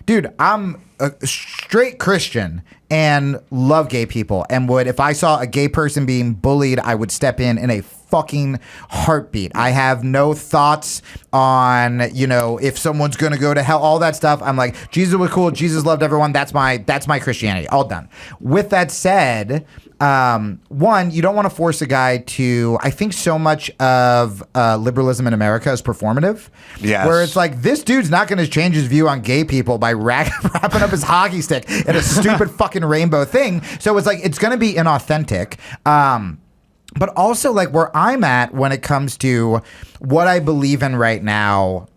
straight Christian and love gay people, and if I saw a gay person being bullied, I would step in a fucking heartbeat. I have no thoughts on, if someone's going to go to hell, all that stuff. I'm like, Jesus was cool. Jesus loved everyone. That's my Christianity. All done. With that said, one, you don't want to force a guy to, I think so much of liberalism in America is performative. Yes. Where it's like, this dude's not going to change his view on gay people by wrapping up his hockey stick in a stupid fucking rainbow thing. So it's like, it's going to be inauthentic. But also, like, where I'm at when it comes to what I believe in right now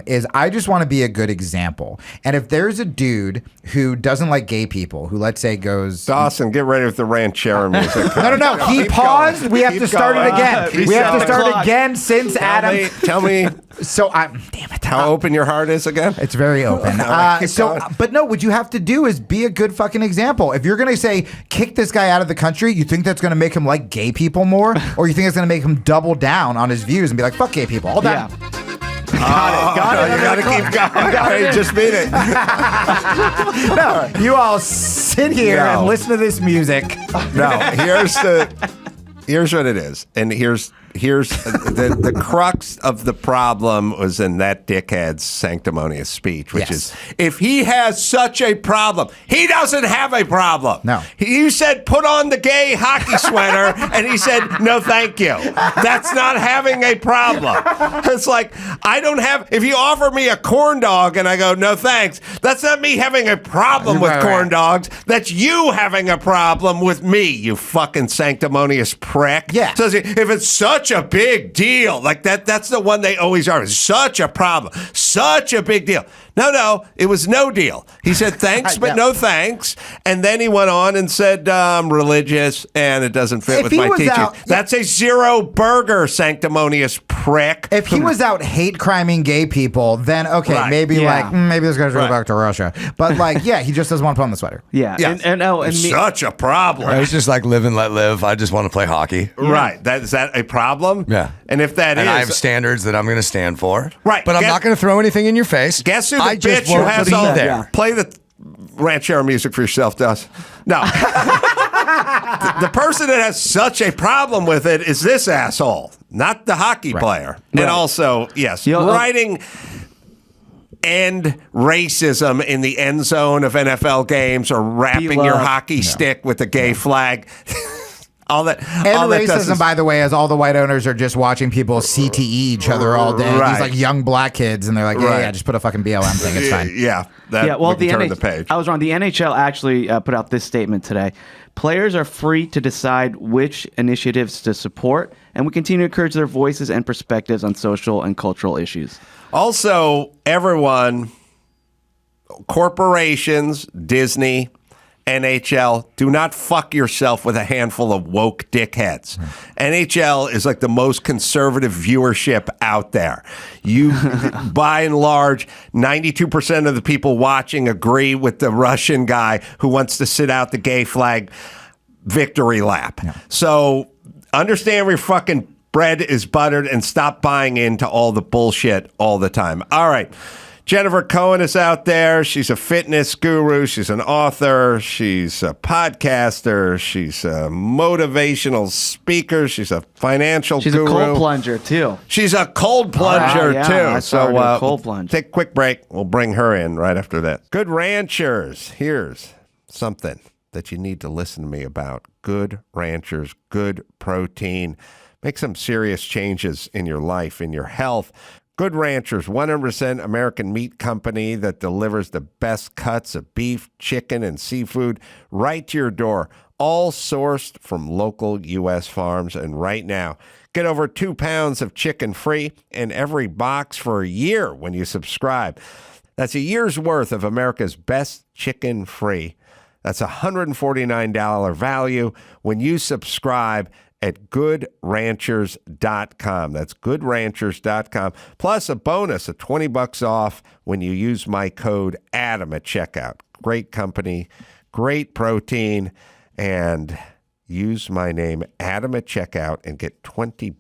is I just want to be a good example. And if there's a dude who doesn't like gay people, who, let's say, goes... Dawson, get ready with the ranchero music. No. He Keep paused. going. We have Keep to start going. it again. We have to start again since Adam... Tell me So, damn it. how open your heart is again. It's very open. Keep going. But no, what you have to do is be a good fucking example. If you're going to say, kick this guy out of the country, you think that's going to make him like gay people more? Or you think it's going to make him double down on his views and be like, fuck gay people. All that. Yeah. Got it. You got to keep going. Hey, just beat it. No, you all sit here No. and listen to this music. No, here's what it is, and here's the crux of the problem was in that dickhead's sanctimonious speech, which Yes. is, if he has such a problem, he doesn't have a problem. No. You said put on the gay hockey sweater, and he said no, thank you. That's not having a problem. It's like, I don't have. If you offer me a corn dog and I go no thanks, that's not me having a problem with Right. corn dogs. That's you having a problem with me, you fucking sanctimonious prick. Yeah. So if it's such a big deal, like that's the one they always are. It's such a problem. Such a big deal. No, it was no deal. He said thanks, but Yeah. no thanks. And then he went on and said, I'm religious and it doesn't fit If with he my was teaching. out- That's a zero burger, sanctimonious prick. If he was out hate criming gay people, then okay, Right. maybe Yeah. maybe this guy's going Right. back to Russia. But like, yeah, he just doesn't want to put on the sweater. Yeah. Yes. And such a problem. It's just like live and let live. I just want to play hockey. Right. Is that a problem? Yeah. And if that And is, I have standards that I'm going to stand for. Right. But I'm not going to throw anything in your face. guess who the I just bitch who won't has be all there. Yeah. Play the ranchero music for yourself, Does. No. The person that has such a problem with it is this asshole, not the hockey player. And Right. also, yes, You know, writing end racism in the end zone of NFL games or wrapping your love. hockey stick with a gay flag. All that. And all that does racism, is- by the way, as all the white owners are just watching people CTE each other all day. Right. These like young black kids, and they're like, yeah, Right. yeah, just put a fucking BLM thing. It's fine. Yeah. That, well, we can turn the page. I was wrong. The NHL actually put out this statement today. Players are free to decide which initiatives to support, and we continue to encourage their voices and perspectives on social and cultural issues. Also, everyone, corporations, Disney, NHL, do not fuck yourself with a handful of woke dickheads. NHL is like the most conservative viewership out there. You, by and large, 92% of the people watching agree with the Russian guy who wants to sit out the gay flag victory lap. So understand where your fucking bread is buttered and stop buying into all the bullshit all the time. All right. Jennifer Cohen is out there. She's a fitness guru. She's an author. She's a podcaster. She's a motivational speaker. She's a financial She's guru. a cold plunger, too. She's a cold plunger, yeah, too. I saw her do a cold plunge. Take a quick break. We'll bring her in right after that. Good Ranchers. Here's something that you need to listen to me about. Good Ranchers, good protein. Make some serious changes in your life, in your health. Good Ranchers, 100% American meat company that delivers the best cuts of beef, chicken, and seafood right to your door, all sourced from local U.S. farms. And right now, get over 2 pounds of chicken free in every box for a year when you subscribe. That's a year's worth of America's best chicken free. That's a $149 value when you subscribe at goodranchers.com. That's goodranchers.com. Plus a bonus of $20 off when you use my code Adam at checkout. Great company, great protein, and use my name Adam at checkout and get $20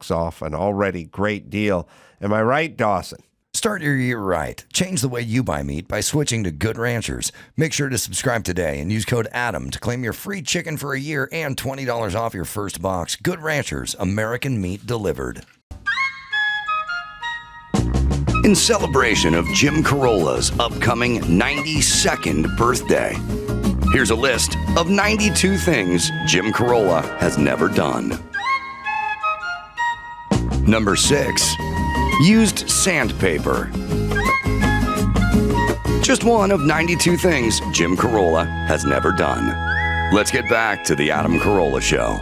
off an already great deal. Am I right, Dawson? Start your year right. Change the way you buy meat by switching to Good Ranchers. Make sure to subscribe today and use code ADAM to claim your free chicken for a year and $20 off your first box. Good Ranchers, American meat delivered. In celebration of Jim Carolla's upcoming 92nd birthday, here's a list of 92 things Jim Carolla has never done. Number 6. Used sandpaper. Just one of 92 things Jim Carolla has never done. Let's get back to the Adam Carolla Show.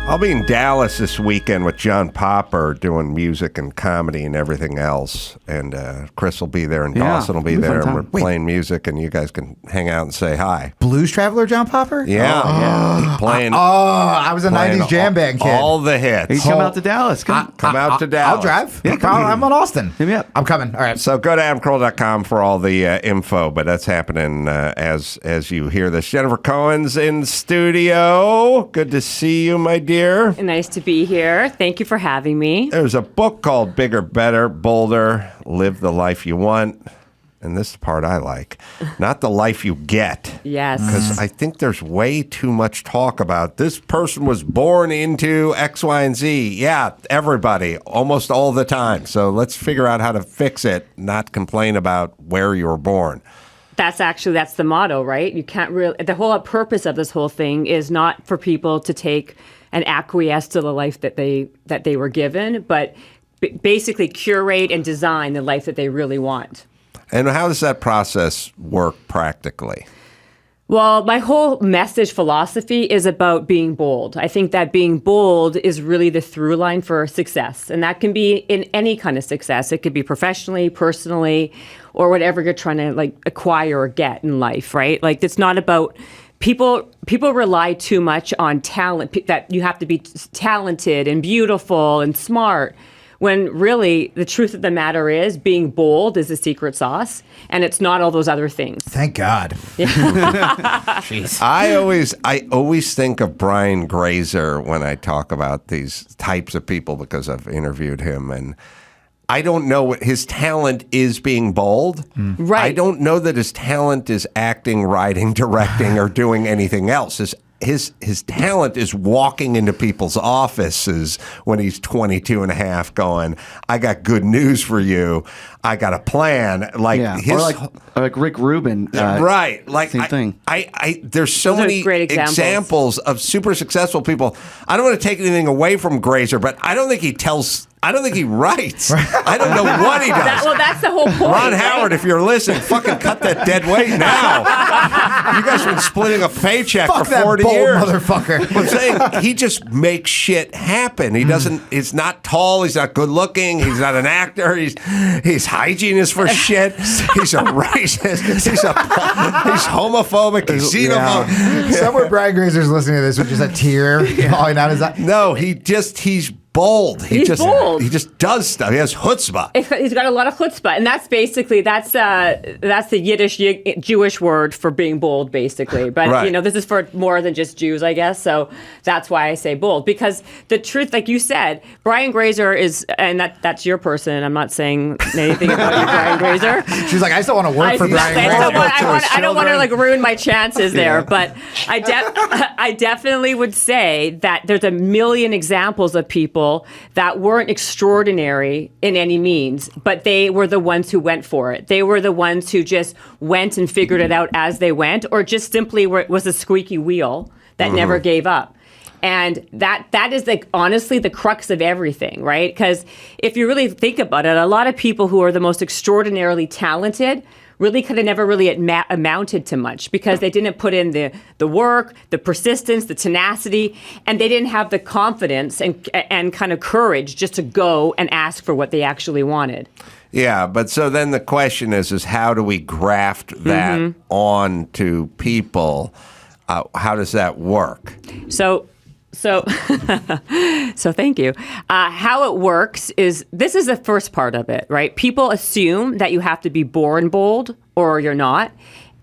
I'll be in Dallas this weekend with John Popper doing music and comedy and everything else. And Chris will be there and Dawson will be it'll be a there. fun And we're time. playing music and you guys can hang out and say hi. Blues Traveler John Popper? Yeah. Playing, I was a playing 90s jam band kid. all the hits. Hey, come out to Dallas. Come out to Dallas. I'll drive. Yeah, come I'm on Austin. Hit me up. I'm coming. All right. So go to adamcarolla.com for all the info, but that's happening as you hear this. Jennifer Cohen's in studio. Good to see you, my dear. Nice to be here. Thank you for having me. There's a book called Bigger, Better, Bolder, Live the Life You Want. And this is the part I like. Not the life you get. Yes. Because I think there's way too much talk about this person was born into X, Y, and Z. Yeah, everybody, almost all the time. So let's figure out how to fix it, not complain about where you were born. That's the motto, right? You can't really, the whole purpose of this whole thing is not for people to take and acquiesce to the life that they were given, but basically curate and design the life that they really want. And how does that process work practically? Well, my whole message philosophy is about being bold. I think that being bold is really the through line for success. And that can be in any kind of success. It could be professionally, personally, or whatever you're trying to acquire or get in life, right? It's not about people rely too much on talent, that you have to be talented and beautiful and smart, when really the truth of the matter is being bold is the secret sauce, and it's not all those other things. Thank God. Jeez. I always think of Brian Grazer when I talk about these types of people because I've interviewed him, and I don't know what his talent is being bold. Right. I don't know that his talent is acting, writing, directing, or doing anything else. His talent is walking into people's offices when he's 22 and a half going, I got good news for you. I got a plan. Or like Rick Rubin. Right. Same thing. There's so Those are many great examples of super successful people. I don't want to take anything away from Grazer, but I don't think he writes. I don't know what he does. That's the whole point. Ron right? Howard, if you're listening, fucking cut that dead weight now. You guys have been splitting a paycheck Fuck for that 40 bold years. motherfucker. I'm saying he just makes shit happen. He doesn't. He's not tall. He's not good looking. He's not an actor. He's hygienist for shit. He's a racist. He's homophobic. He's xenophobic. Somewhere Brian Grazer's listening to this with just a tear falling down his eye. No, he's bold. He's bold. He just does stuff. He has chutzpah. He's got a lot of chutzpah, and that's the Yiddish Jewish word for being bold, basically. But Right. this is for more than just Jews, I guess. So that's why I say bold, because the truth, like you said, Brian Grazer is, and that's your person. I'm not saying anything about you, Brian Grazer. She's like, I still want to work for Brian Grazer. I don't want to like ruin my chances there, but I definitely would say that there's a million examples of people that weren't extraordinary in any means, but they were the ones who went for it. They were the ones who just went and figured it out as they went, or just simply was a squeaky wheel that never gave up. And that is honestly the crux of everything, right? Because if you really think about it, a lot of people who are the most extraordinarily talented really kind of never really amounted to much, because they didn't put in the work, the persistence, the tenacity, and they didn't have the confidence and kind of courage just to go and ask for what they actually wanted. Yeah, but so then the question is how do we graft that on to people? How does that work? So thank you. How it works is, this is the first part of it, right? People assume that you have to be born bold or you're not.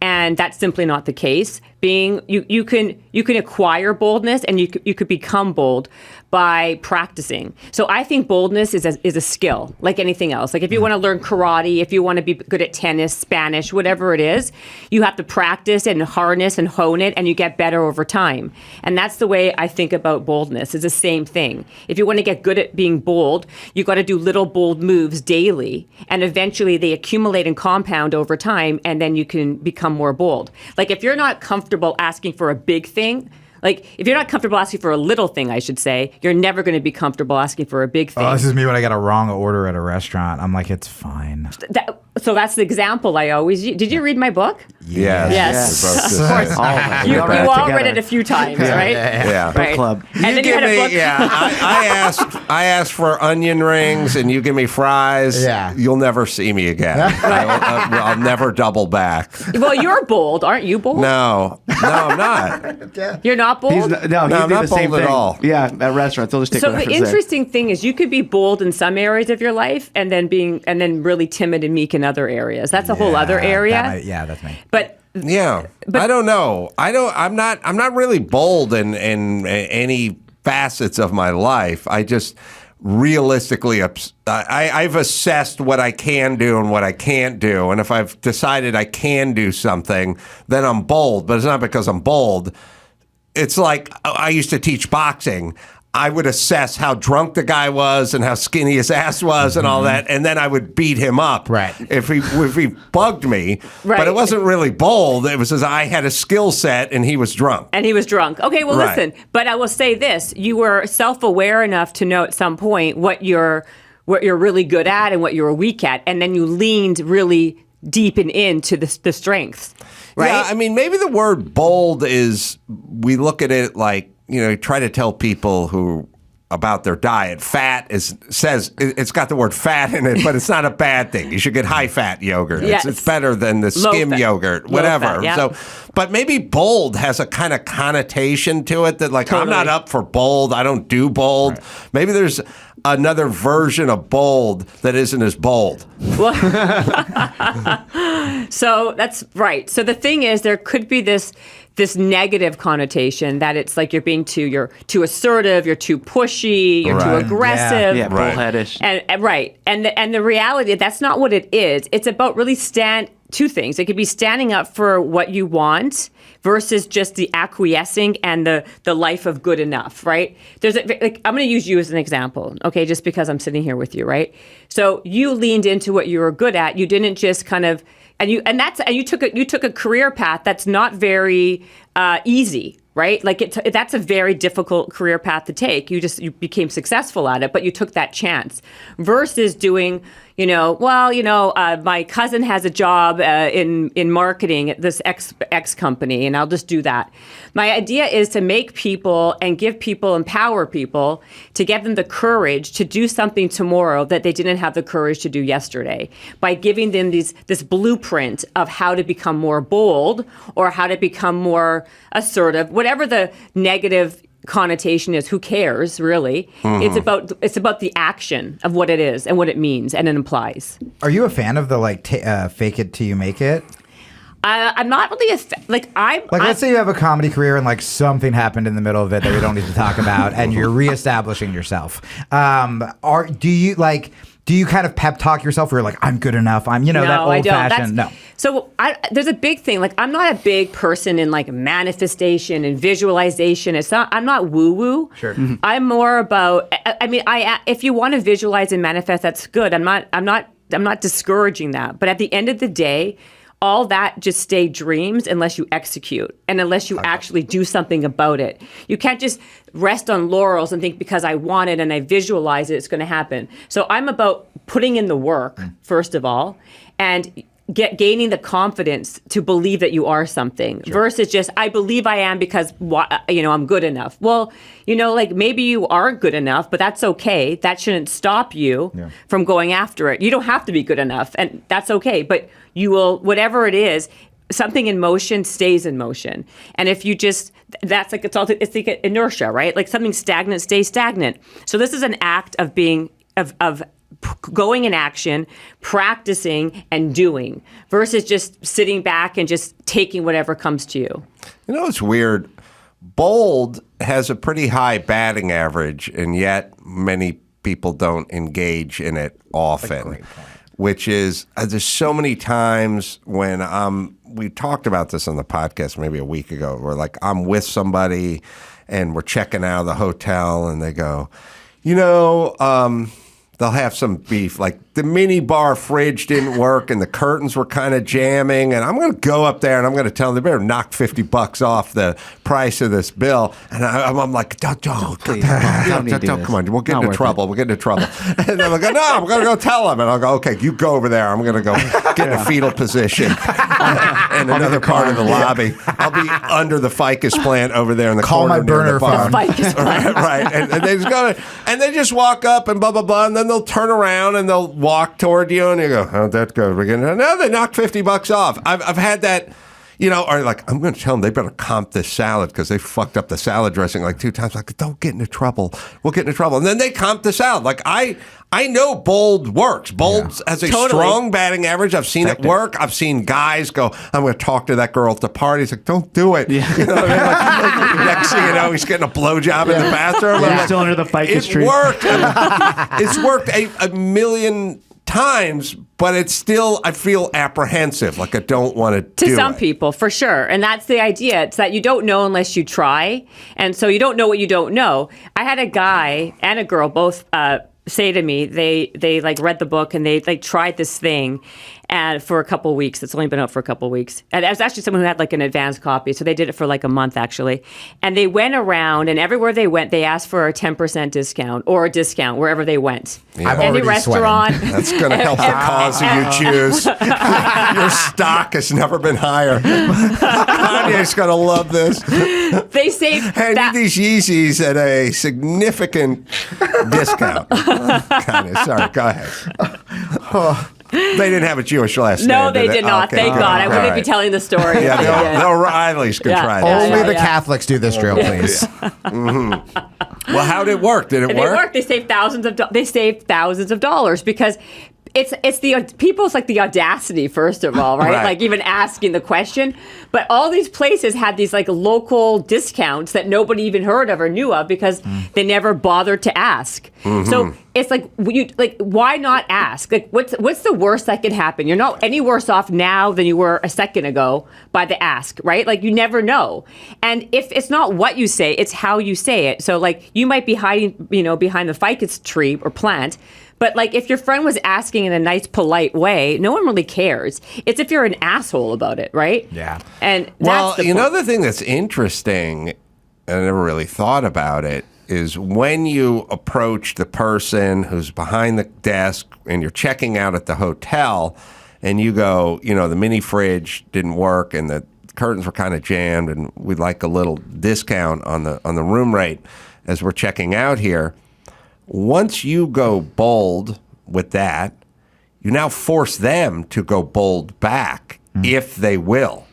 And that's simply not the case. You can acquire boldness, and you could become bold by practicing. So I think boldness is a skill, like anything else. Like if you want to learn karate, if you want to be good at tennis, Spanish, whatever it is, you have to practice and harness and hone it, and you get better over time. And that's the way I think about boldness. It's the same thing. If you want to get good at being bold, you got to do little bold moves daily, and eventually they accumulate and compound over time, and then you can become more bold. Like if you're not comfortable asking for a big thing, like if you're not comfortable asking for a little thing, I should say, you're never going to be comfortable asking for a big thing. Oh, this is me when I get a wrong order at a restaurant. I'm like, it's fine. So that's the example I always use. Did you read my book? Yes. Of course. You all read it a few times, right? Yeah. Right. Club. And then you had a book. I asked for onion rings, and you give me fries. Yeah. You'll never see me again. I'll never double back. Well, you're bold, aren't you bold? No, I'm not. You're not bold? He did I'm the not same bold thing. at all. Yeah, at restaurants, they'll just take So the reference there. interesting thing is you could be bold in some areas of your life and then really timid and meek in other areas. That's a whole other area. That's me. But I don't know. I'm not really bold in any facets of my life. I just realistically, I've assessed what I can do and what I can't do. And if I've decided I can do something, then I'm bold. But it's not because I'm bold. It's like I used to teach boxing. I would assess how drunk the guy was and how skinny his ass was and all that, and then I would beat him up if he bugged me. Right. But it wasn't really bold. It was as I had a skill set and he was drunk. Okay, well, listen. But I will say this: you were self-aware enough to know at some point what you're really good at and what you're weak at, and then you leaned really deep and into the strengths. Right? Yeah, I mean, maybe the word bold is, we look at it like, try to tell people who about their diet. Fat says it's got the word fat in it, but it's not a bad thing. You should get high fat yogurt. Yes. It's better than the skim yogurt, whatever. Fat, yeah. So, but maybe bold has a kind of connotation to it that, like, Totally. I'm not up for bold. I don't do bold. Right. Maybe there's another version of bold that isn't as bold. Well, so that's right. So the thing is, there could be this negative connotation that it's like you're too assertive, you're too pushy, you're too aggressive. Yeah, bullheadish. And the reality, that's not what it is. It's about really two things. It could be standing up for what you want versus just the acquiescing and the life of good enough, right? I'm going to use you as an example, okay, just because I'm sitting here with you, right? So you leaned into what you were good at. You didn't just kind of you took a career path that's not very easy, right? Like that's a very difficult career path to take. You became successful at it, but you took that chance versus doing, my cousin has a job in marketing at this X company, and I'll just do that. My idea is to make people and empower people to give them the courage to do something tomorrow that they didn't have the courage to do yesterday, by giving them this blueprint of how to become more bold or how to become more assertive, whatever the negative connotation is who cares, really. It's about the action of what it is and what it means and it implies. Are you a fan of the fake it till you make it? I'm not really Let's say you have a comedy career and something happened in the middle of it that we don't need to talk about, and you're reestablishing yourself. Do you kind of pep talk yourself where you're like, I'm good enough? I'm, that old fashioned. No. So there's a big thing. I'm not a big person in manifestation and visualization. I'm not woo woo. Sure. I'm more about, if you want to visualize and manifest, that's good. I'm not discouraging that. But at the end of the day, all that just stay dreams unless you execute and unless you actually do something about it. You can't just rest on laurels and think because I want it and I visualize it, it's going to happen. So I'm about putting in the work, first of all, and gaining the confidence to believe that you are something versus just, I believe I am because, I'm good enough. Well, maybe you aren't good enough, but that's okay. That shouldn't stop you from going after it. You don't have to be good enough, and that's okay. But you will, whatever it is, something in motion stays in motion. And if you just, it's like inertia, right? Something stagnant stays stagnant. So this is an act of being, of going in action, practicing and doing versus just sitting back and just taking whatever comes to you. It's weird. Bold has a pretty high batting average, and yet many people don't engage in it often. Which is, there's so many times when we talked about this on the podcast maybe a week ago, where I'm with somebody and we're checking out of the hotel and they go, they'll have some beef. The mini bar fridge didn't work and the curtains were kind of jamming. And I'm going to go up there and I'm going to tell them they better knock $50 off the price of this bill. And I'm like, don't, come on, we'll get into trouble. We'll get into trouble. And they're like, no, I'm going to go tell them. And I'll go, okay, you go over there. I'm going to go get in a fetal position in another part of the lobby. I'll be under the ficus plant over there in the corner. Call my burner phone. Right. And they just go, and they just walk up and blah, blah, blah. And then they'll turn around and they'll walk toward you and you go, how'd that go? No, they knocked $50 off. I've had that, or I'm going to tell them they better comp this salad because they fucked up the salad dressing 2 times. Don't get into trouble. We'll get into trouble. And then they comp the salad. I know bold works. Bold has a strong batting average. I've seen it work. I've seen guys go, I'm going to talk to that girl at the party. He's like, don't do it. Yeah. Next thing you know, he's getting a blowjob in the bathroom. Yeah. Still under the ficus tree. It worked. It's worked a million times, but it's still, I feel apprehensive. I don't want to do it. To some people, for sure. And that's the idea. It's that you don't know unless you try. And so you don't know what you don't know. I had a guy and a girl both say to me, they read the book and they tried this thing and for a couple of weeks. It's only been out for a couple of weeks. And it was actually someone who had an advanced copy. So they did it for a month actually. And they went around and everywhere they went, they asked for a 10% discount or a discount wherever they went. Yeah. Any restaurant. That's going to help the cause you choose. Your stock has never been higher. Kanye's going to love this. They saved I need these Yeezys at a significant discount. Kanye, sorry, go ahead. They didn't have a Jewish last name. No, they did not. Okay, Thank God. I wouldn't be telling the story. Yeah, the O'Reillys could try that. Only the Catholics do this drill, please. Well, how did it work? Did it work? They saved thousands of dollars because it's the people's the audacity, first of all, right? Even asking the question. But all these places had these local discounts that nobody even heard of or knew of because they never bothered to ask. Mm-hmm. So it's why not ask? What's the worst that could happen? You're not any worse off now than you were a second ago by the ask, right? You never know. And if it's not what you say, it's how you say it. So you might be hiding, behind the ficus tree or plant. But if your friend was asking in a nice, polite way, no one really cares. It's if you're an asshole about it, right? Yeah. And that's the point. The thing that's interesting, and I never really thought about it, is when you approach the person who's behind the desk and you're checking out at the hotel, and you go, the mini fridge didn't work and the curtains were kind of jammed, and we'd like a little discount on the room rate as we're checking out here. Once you go bold with that, you now force them to go bold back if they will.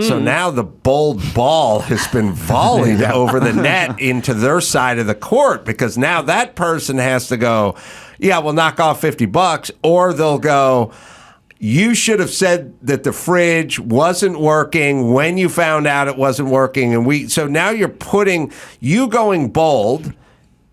So now the bold ball has been volleyed over the net into their side of the court, because now that person has to go, yeah, we'll knock off $50, or they'll go, you should have said that the fridge wasn't working when you found out it wasn't working. And so now you going bold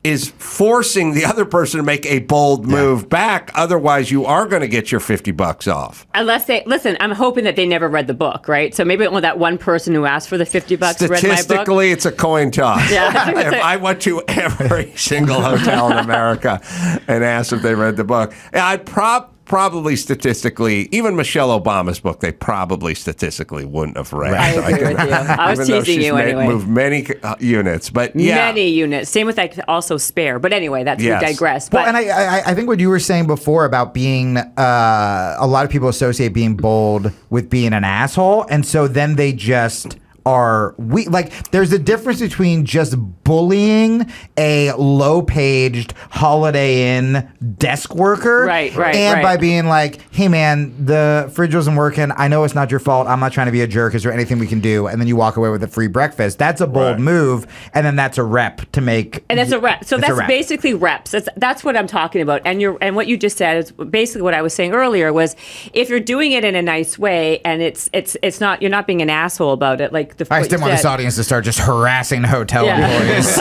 is forcing the other person to make a bold move back. Otherwise, you are going to get your $50 off. Unless listen, I'm hoping that they never read the book, right? So maybe only that one person who asked for the $50 read my book. Statistically, it's a coin toss. Yeah, if I went to every single hotel in America and asked if they read the book, I'd probably statistically, even Michelle Obama's book, they probably statistically wouldn't have read. I agree with you. I was teasing you anyway. Moved many units, but many units. Same with Also Spare. But anyway, we digress. Well, and I think what you were saying before about being a lot of people associate being bold with being an asshole, and so then they just are there's a difference between just bullying a low-paged Holiday Inn desk worker, and by being like, hey man, the fridge wasn't working, I know it's not your fault, I'm not trying to be a jerk, is there anything we can do? And then you walk away with a free breakfast. That's a bold move, and then that's a rep to make. And that's a rep. So that's basically reps. That's what I'm talking about. And what you just said is basically what I was saying earlier was, if you're doing it in a nice way and it's not, you're not being an asshole about it, like I just didn't want this audience to start just harassing hotel employees.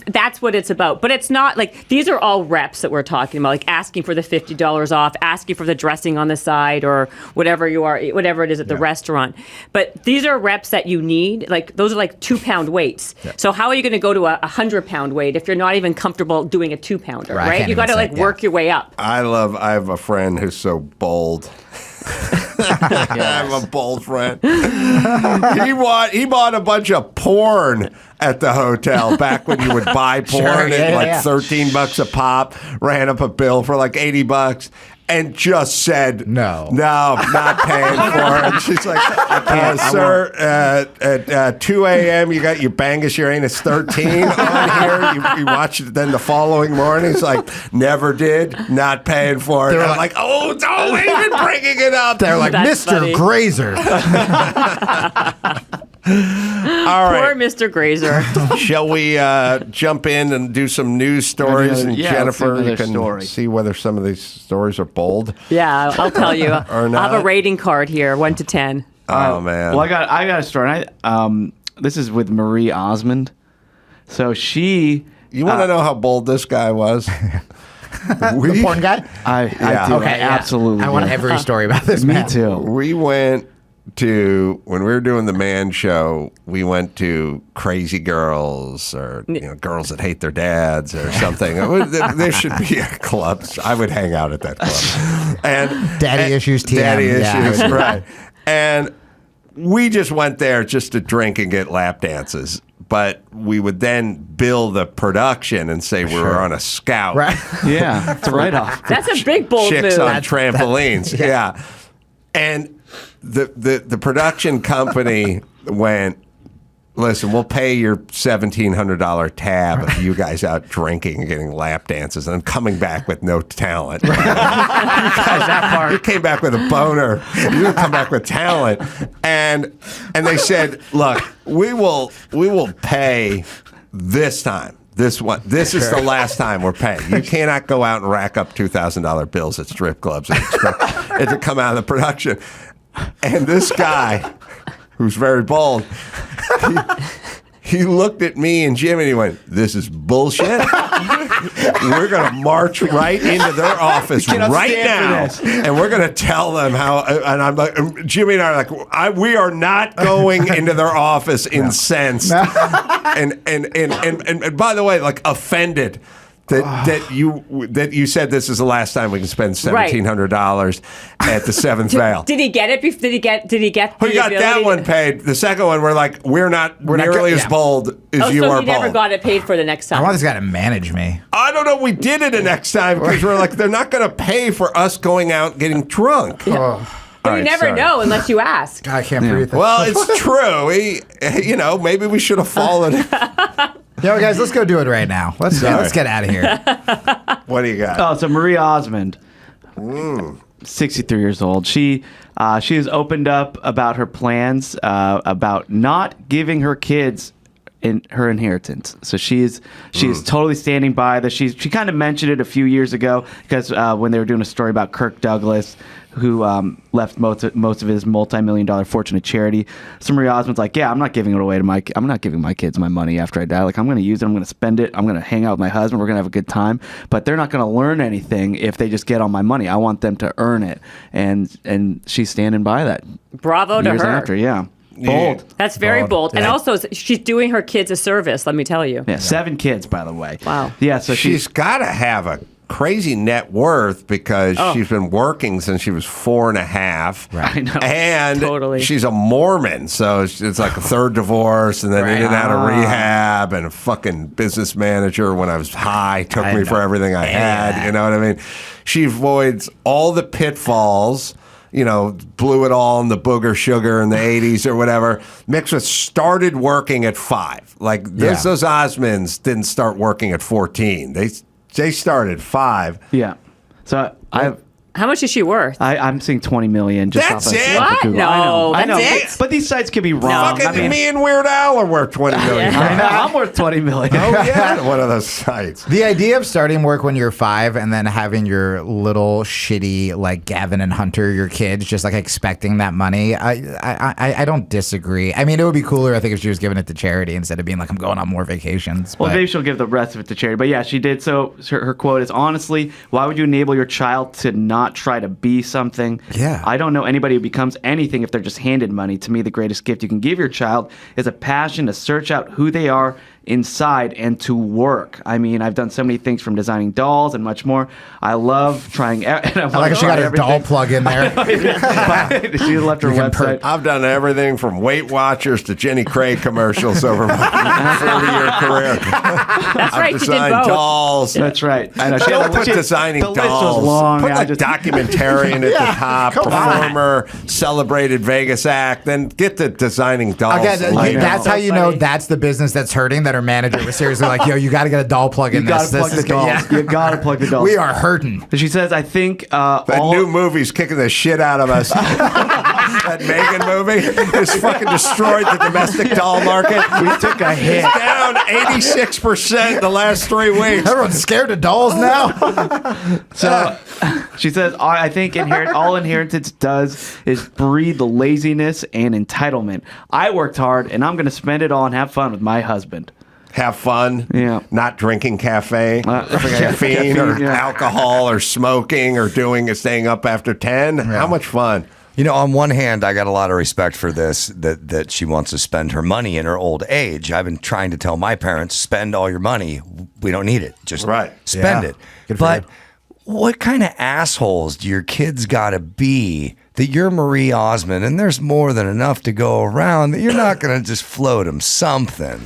That's what it's about. But it's not like, these are all reps that we're talking about, like asking for the $50 off, asking for the dressing on the side, or whatever it is at the restaurant. But these are reps that you need. Like, those are like 2-pound weights. Yeah. So how are you going to go to a 100-pound weight if you're not even comfortable doing a 2-pounder, right? You got to work your way up. I have a friend who's so bold. I have a bold friend. He bought a bunch of porn at the hotel back when you would buy porn at $13 a pop. Ran up a bill for like $80. And just said, no, not paying for it. She's like, sir, at 2 a.m., you got your Bangus Uranus 13 on here. You watched it then the following morning. It's like, never did, not paying for it. I'm like, oh, don't even bringing it up. They're like, that's Mr. Funny. Grazer. All right. Poor Mr. Grazer. Shall we jump in and do some news stories? And Jennifer, you can see whether some of these stories are bold. Yeah, I'll tell you. Or not. I have a rating card here, 1 to 10. Oh man. Well, I got a story. This is with Marie Osmond. So she. You want to know how bold this guy was? The porn guy? I do. Okay, absolutely. I want every story about this. Me too. We went to, when we were doing the Man Show, we went to Crazy Girls, or girls that hate their dads or something. There should be a club. I would hang out at that club. And Daddy Issues TM. Daddy Issues, right. And we just went there just to drink and get lap dances. But we would then bill the production and say we were on a scout. Right. Yeah, it's a write-off. That's a big bold Chicks move. on trampolines. Yeah. And the production company went, listen, we'll pay your $1,700 tab of you guys out drinking and getting lap dances and coming back with no talent. You came back with a boner. You didn't come back with talent. And they said, look, we will pay this time. This is the last time we're paying. You cannot go out and rack up $2,000 bills at strip clubs and expect it to come out of the production. And this guy, who's very bold, he looked at me and Jim and he went, this is bullshit. We're going to march right into their office right now. And we're going to tell them how. And I'm like, Jimmy and I are like, we are not going into their office incensed. And by the way, like offended. That you said this is the last time we can spend $1,700 at the Seventh Veil. Did he get it? Did he get? We got that one paid. The second one, we're like, we're not nearly as bold as you are. So he never got it paid for the next time. I want this guy to manage me. I don't know. We did it the next time because we're like, they're not going to pay for us going out getting drunk. Yeah. But you never know unless you ask. I can't breathe. Well, it's true. Maybe we should have followed. Yo, guys, let's go do it right now. Let's get out of here. What do you got? Oh, so Marie Osmond, 63 years old. She has opened up about her plans about not giving her kids her inheritance. So she is totally standing by that. She kind of mentioned it a few years ago because when they were doing a story about Kirk Douglas, who left most of his multi-million-dollar fortune to charity. So Marie Osmond's like, yeah, I'm not giving it away to I'm not giving my kids my money after I die. Like, I'm going to use it. I'm going to spend it. I'm going to hang out with my husband. We're going to have a good time. But they're not going to learn anything if they just get all my money. I want them to earn it. And she's standing by that. Bravo to years her. After, yeah. Bold. That's very bold. And also, she's doing her kids a service, let me tell you. Yeah, 7 kids, by the way. Wow. Yeah, so she's got to have a crazy net worth because she's been working since she was 4.5. Right. I know. And Totally. she's a Mormon, so it's like a third divorce, and then in and out of rehab, and a fucking business manager when I was high took me for everything I had. You know what I mean? She avoids all the pitfalls. You know, blew it all in the booger sugar in the 80s or whatever. Mixed with started working at 5. Like those Osmonds didn't start working at 14. They started 5. Yeah. So How much is she worth? I'm seeing 20 million. Just That's off of it? What? Google. No, I know. that's it? But these sites could be wrong. Fucking me and Weird Al are worth 20 million. I know. I'm worth 20 million. Oh, yeah. One of those sites. The idea of starting work when you're 5 and then having your little shitty like Gavin and Hunter, your kids, just like expecting that money, I don't disagree. I mean, it would be cooler, I think, if she was giving it to charity instead of being like, I'm going on more vacations. Well, but- maybe she'll give the rest of it to charity. But yeah, she did. So her quote is, honestly, why would you enable your child to not try to be something? Yeah. I don't know anybody who becomes anything if they're just handed money. To me, the greatest gift you can give your child is a passion to search out who they are inside and to work. I mean, I've done so many things from designing dolls and much more. I love trying. And I like how she got her doll plug in there. She left her website. I've done everything from Weight Watchers to Jenny Craig commercials over my 30-year career. That's right, I've she did designed both. dolls. That's right. And She had don't a- put she- designing the list dolls. was long. Put I a just- documentarian at the top, come on. performer, celebrated Vegas act, then get the designing dolls. Again, later. that's how So you know funny. that's the business that's hurting, that her manager was seriously like, yo, you got to get a doll plug in You gotta this. plug the dolls. You gotta plug the dolls. We are hurting. She says, I think That all new movie's kicking the shit out of us. That Megan movie has fucking destroyed the domestic doll market. We took a hit. It's down 86% the last 3 weeks. Everyone's scared of dolls now. So she says, I think all inheritance does is breed the laziness and entitlement. I worked hard, and I'm going to spend it all and have fun with my husband. Have fun. Yeah. Not drinking caffeine Caffeine, or yeah. alcohol or smoking or staying up after 10. How much fun? You know, on one hand, I got a lot of respect for this, that she wants to spend her money in her old age. I've been trying to tell my parents, spend all your money. We don't need it. Just spend Yeah. it. Good for But you. what kind of assholes do your kids got to be that you're Marie Osmond and there's more than enough to go around, that you're not going to just float them something?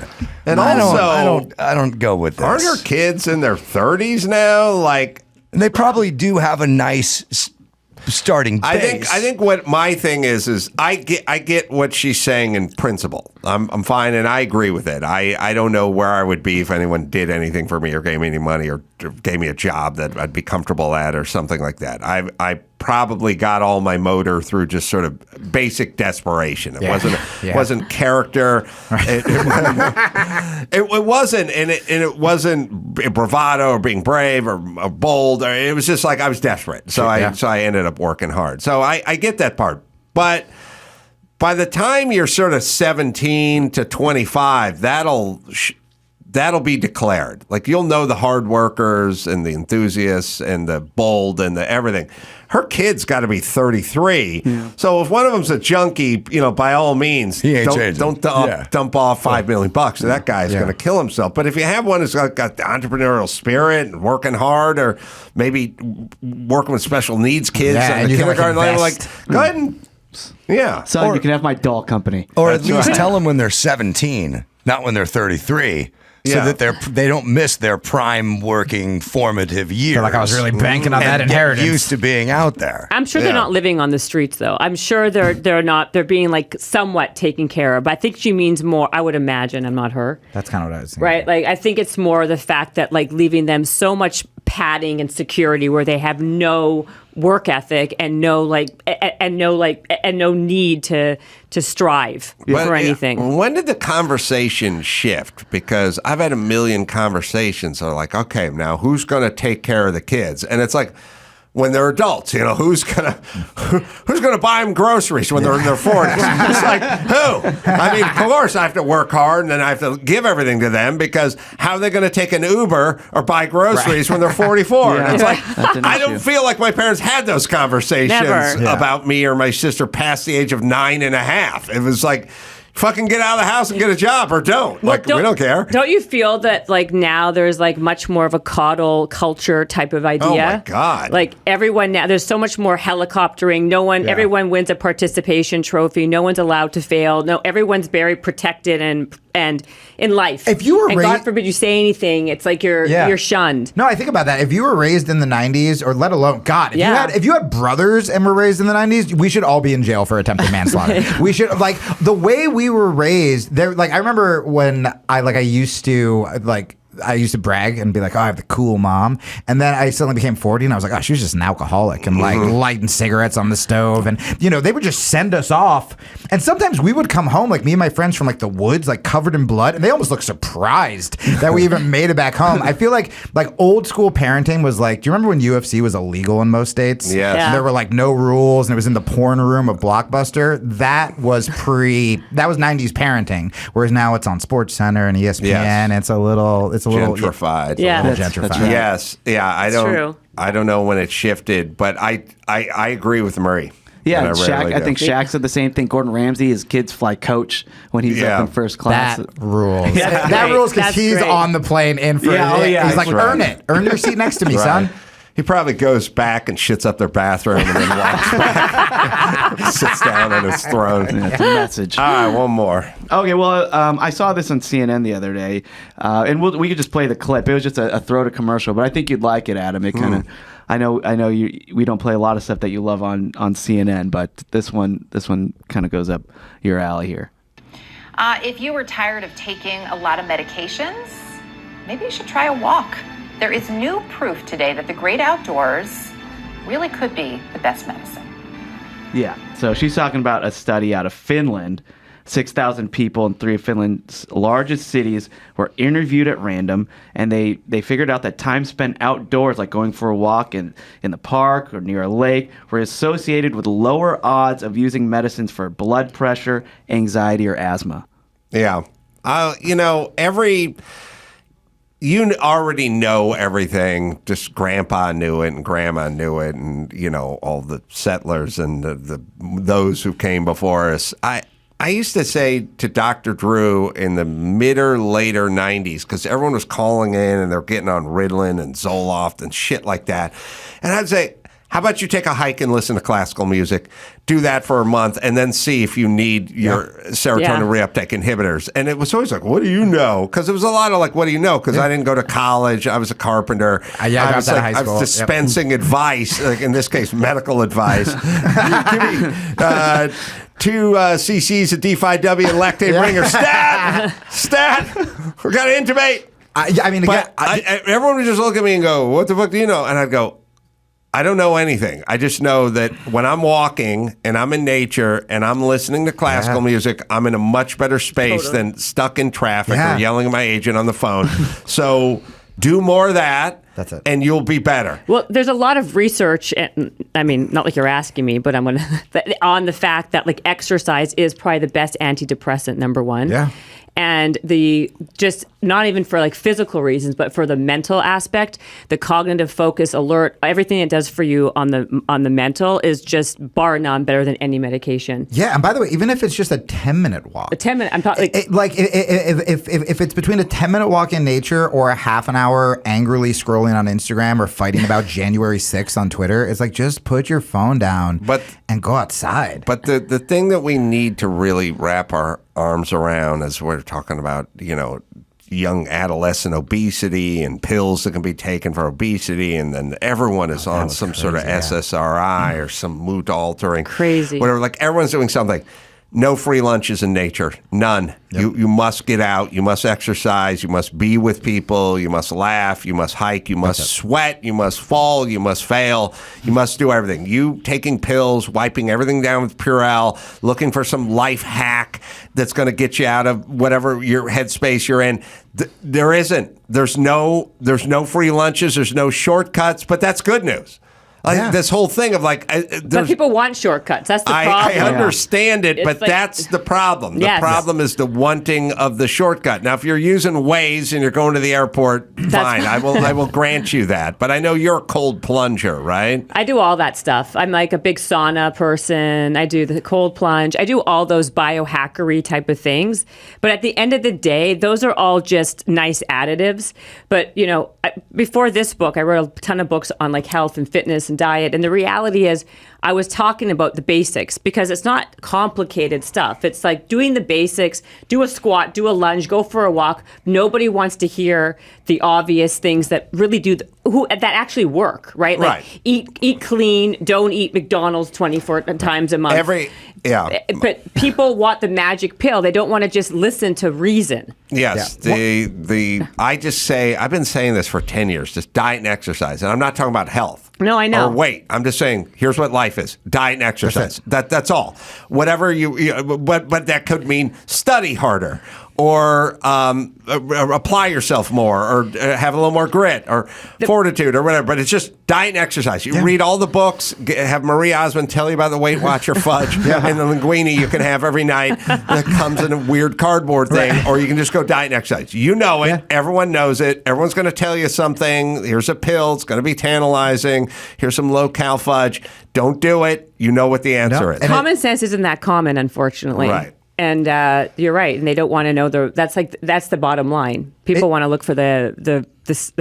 And I also, don't go with this. aren't her kids in their 30s now? Like, And they probably do have a nice starting base. I think what my thing is I get what she's saying in principle. I'm fine, and I agree with it. I don't know where I would be if anyone did anything for me or gave me any money or gave me a job that I'd be comfortable at or something like that. I probably got all my motor through just sort of basic desperation. It wasn't character. It wasn't, and it wasn't bravado or being brave or bold. It was just like I was desperate. So I ended up working hard. So I get that part, but by the time you're sort of 17 to 25, that'll be declared. Like, you'll know the hard workers and the enthusiasts and the bold and the everything. Her kid's got to be 33. Yeah. So if one of them's a junkie, by all means, don't dump off $5 million bucks. So that guy's going to kill himself. But if you have one who's got the entrepreneurial spirit and working hard, or maybe working with special needs kids on the kindergarten level, like, go ahead and Son, you can have my doll company. Or at least tell them when they're 17, not when they're 33. So that they don't miss their prime working formative years. Like, I was really banking on that inheritance. Get used to being out there. I'm sure they're not living on the streets, though. I'm sure they're not. They're being like somewhat taken care of. But I think she means more. I would imagine. I'm not her. That's kind of what I was thinking. Right. Like, I think it's more the fact that like leaving them so much padding and security where they have no work ethic and no need to strive for anything. When did the conversation shift? Because I've had a million conversations that are like, okay, now who's going to take care of the kids? And it's like, when they're adults, who's gonna buy them groceries when they're in their 40s? It's like, who? I mean, of course I have to work hard and then I have to give everything to them, because how are they going to take an Uber or buy groceries when they're 44? Yeah. And it's like, I don't feel like my parents had those conversations about me or my sister past the age of 9.5. It was like, fucking get out of the house and get a job, or don't. We don't care. Don't you feel that now there's much more of a coddle culture type of idea? Oh my God. Everyone now, there's so much more helicoptering. Everyone wins a participation trophy. No one's allowed to fail. No, everyone's very protected and in life. If you were God forbid you say anything, it's like you're shunned. No, I think about that. If you were raised in the 90s, or let alone, God, if you had brothers and were raised in the 90s, we should all be in jail for attempted manslaughter. We should, the way we were raised, there. I remember when I used to brag and be like, oh, I have the cool mom. And then I suddenly became 40 and I was like, oh, she was just an alcoholic and lighting cigarettes on the stove. And, they would just send us off. And sometimes we would come home, me and my friends from the woods, covered in blood. And they almost looked surprised that we even made it back home. I feel like old school parenting was do you remember when UFC was illegal in most states? Yes. Yeah. There were no rules and it was in the porn room of Blockbuster. That was 90s parenting. Whereas now it's on SportsCenter and ESPN. Yes. And it's a little gentrified. Yeah. Gentrified. That's right. Yes. Yeah. True. I don't know when it shifted, but I agree with Murray. Yeah, And I think Shaq said the same thing. Gordon Ramsay, his kids fly coach when he's up in first class. That rules. Yeah, that rules because that's he's great. on the plane in for Yeah, he's that's earn right. it. Earn your seat next to me, son. He probably goes back and shits up their bathroom and then walks back, sits down on his throne. Yeah, it's a message. All right, one more. Okay, well, I saw this on CNN the other day, and we could just play the clip. It was just a throw to commercial, but I think you'd like it, Adam. It kind of, I know we don't play a lot of stuff that you love on CNN, but this one kind of goes up your alley here. If you were tired of taking a lot of medications, maybe you should try a walk. There is new proof today that the great outdoors really could be the best medicine. Yeah, so she's talking about a study out of Finland. 6,000 people in 3 of Finland's largest cities were interviewed at random, and they figured out that time spent outdoors, like going for a walk in the park or near a lake, were associated with lower odds of using medicines for blood pressure, anxiety, or asthma. Yeah. You already know everything. Just grandpa knew it and grandma knew it, and all the settlers and those who came before us. I used to say to Dr. Drew in the mid or later 90s, because everyone was calling in and they're getting on Ritalin and Zoloft and shit like that, and I'd say, how about you take a hike and listen to classical music, do that for a month, and then see if you need your serotonin reuptake inhibitors. And it was always like, what do you know? Because it was a lot of what do you know? Because I didn't go to college. I was a carpenter. I was I was dispensing advice, in this case, medical advice. Give me 2 cc's of D5W and lactate ringer. Stat! We got to intubate. Everyone would just look at me and go, what the fuck do you know? And I'd go, I don't know anything. I just know that when I'm walking and I'm in nature and I'm listening to classical music, I'm in a much better space than stuck in traffic or yelling at my agent on the phone. So do more of that. That's it. And you'll be better. Well, there's a lot of research, not like you're asking me, but I'm going to, on the fact that exercise is probably the best antidepressant, number one. Yeah. And just not even for physical reasons, but for the mental aspect, the cognitive focus, alert, everything it does for you on the mental is just bar none better than any medication. Yeah, and by the way, even if it's just a 10-minute walk, a 10-minute, I'm talking if it's between a 10-minute walk in nature or a half an hour angrily scrolling on Instagram or fighting about January 6th on Twitter, it's just put your phone down and go outside. But the thing that we need to really wrap our arms around as we're talking about, young adolescent obesity and pills that can be taken for obesity, and then everyone is on some sort of SSRI or some mood altering, crazy, whatever. Everyone's doing something. No free lunches in nature. None. You must get out. You must exercise. You must be with people. You must laugh. You must hike. You must sweat. You must fall. You must fail. You must do everything. You taking pills, wiping everything down with Purell, looking for some life hack that's going to get you out of whatever your headspace you're in. There isn't. There's no free lunches. There's no shortcuts. But that's good news. This whole thing of like, but people want shortcuts. That's the problem. I understand it, but like, that's the problem. The problem is the wanting of the shortcut. Now, if you're using Waze and you're going to the airport, fine. I will grant you that. But I know you're a cold plunger, right? I do all that stuff. I'm like a big sauna person. I do the cold plunge. I do all those biohackery type of things. But at the end of the day, those are all just nice additives. But, you know, before this book, I wrote a ton of books on like health and fitness and diet. And the reality is I was talking about the basics because it's not complicated stuff. It's like doing the basics, do a squat, do a lunge, go for a walk. Nobody wants to hear the obvious things that really that actually work, right? Like eat clean, don't eat McDonald's 24 times a month. But people want the magic pill. They don't want to just listen to reason. Yes. I just say, I've been saying this for 10 years, just diet and exercise. And I'm not talking about health. No, I know. Or weight. I'm just saying, here's what life is. Diet and exercise. That's all. Whatever but that could mean study harder or apply yourself more or have a little more grit or fortitude or whatever. But it's just diet and exercise. You read all the books, have Marie Osmond tell you about the Weight Watcher fudge and the linguine you can have every night that comes in a weird cardboard thing, or you can just go diet and exercise. You know it. Everyone knows it. Everyone's going to tell you something. Here's a pill. It's going to be tantalizing. Here's some low-cal fudge. Don't do it. You know what the answer is. Common sense isn't that common, unfortunately. Right. And you're right, and they don't want to know that's the bottom line. People want to look for the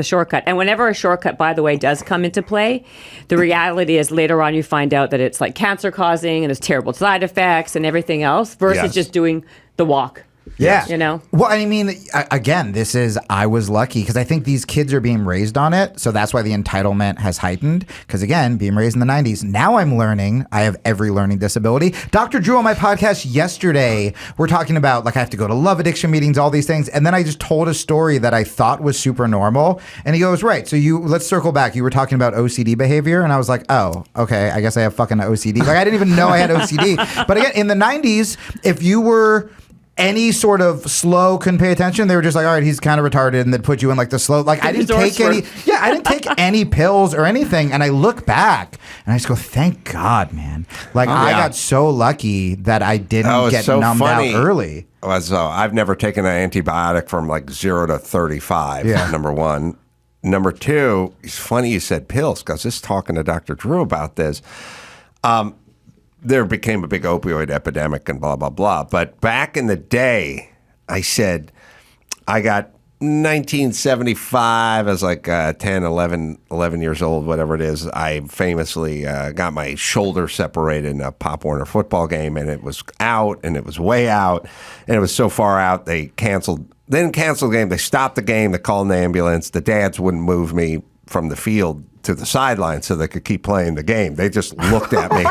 shortcut. And whenever a shortcut, by the way, does come into play, the reality is later on you find out that it's like cancer causing and there's terrible side effects and everything else versus just doing the walk. Yeah. You know? Well, I mean, again, I was lucky because I think these kids are being raised on it. So that's why the entitlement has heightened. Because again, being raised in the 90s, now I'm learning. I have every learning disability. Dr. Drew on my podcast yesterday, we're talking about like I have to go to love addiction meetings, all these things. And then I just told a story that I thought was super normal. And he goes, right. So let's circle back. You were talking about OCD behavior. And I was like, oh, okay. I guess I have fucking OCD. Like I didn't even know I had OCD. But again, in the 90s, if you were any sort of slow couldn't pay attention, they were just like, all right, he's kind of retarded, and they'd put you in like the slow. Like I didn't take any pills or anything. And I look back and I just go, thank God, man. Like I got so lucky that I didn't get numbed out early. I've never taken an antibiotic from like 0 to 35. Number one. Number two, it's funny you said pills because just talking to Dr. Drew about this. There became a big opioid epidemic and blah, blah, blah. But back in the day, I said, I got 1975, I was like 10, 11 years old, whatever it is. I famously got my shoulder separated in a Pop Warner football game, and it was out, and it was way out, and it was so far out, they canceled. They didn't cancel the game. They stopped the game. They called an ambulance. The dads wouldn't move me from the field to the sideline so they could keep playing the game. They just looked at me.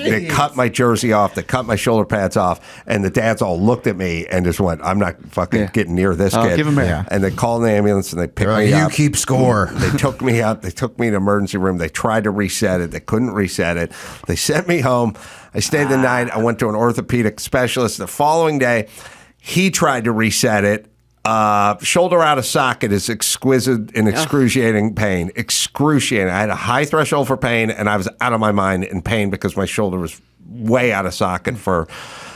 They cut my jersey off. They cut my shoulder pads off. And the dads all looked at me and just went, I'm not fucking getting near this kid. Give him and they called an ambulance and they picked me up. You keep score. They took me up. They took me to the emergency room. They tried to reset it. They couldn't reset it. They sent me home. I stayed the night. I went to an orthopedic specialist. The following day, he tried to reset it. Shoulder out of socket is exquisite and excruciating pain. Excruciating. I had a high threshold for pain, and I was out of my mind in pain because my shoulder was way out of socket for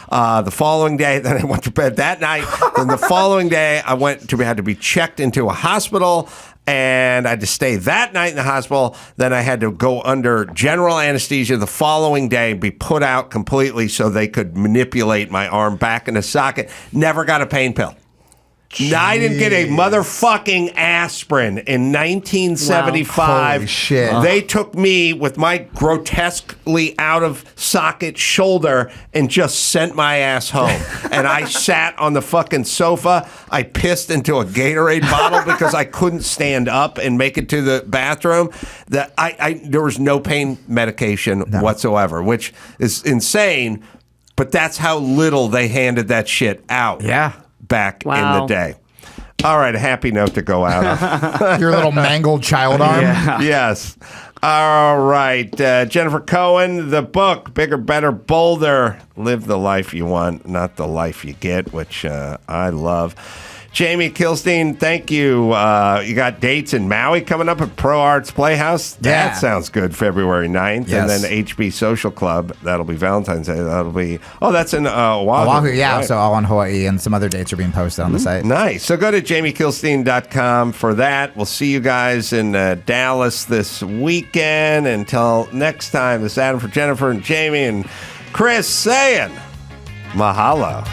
the following day. Then I went to bed that night. Then the following day, I had to be checked into a hospital, and I had to stay that night in the hospital. Then I had to go under general anesthesia the following day and be put out completely so they could manipulate my arm back in the socket. Never got a pain pill. Jeez. I didn't get a motherfucking aspirin in 1975. Wow. Holy shit. They took me with my grotesquely out of socket shoulder and just sent my ass home. And I sat on the fucking sofa. I pissed into a Gatorade bottle because I couldn't stand up and make it to the bathroom. There was no pain medication whatsoever, which is insane. But that's how little they handed that shit out. Yeah. Back in Wow. the day. All right, a happy note to go out on. Your little mangled child arm. Yes. All right. Jennifer Cohen, the book, Bigger, Better, Bolder. Live the life you want, not the life you get, which I love. Jamie Kilstein, thank you. You got dates in Maui coming up at ProArts Playhouse. Yeah. That sounds good, February 9th. Yes. And then HB Social Club. That'll be Valentine's Day. That'll be, that's in Oahu. Oahu, yeah. Right. So all on Hawaii, and some other dates are being posted on the site. Nice. So go to JamieKilstein.com for that. We'll see you guys in Dallas this weekend. Until next time, this is Adam for Jennifer and Jamie and Chris saying mahalo.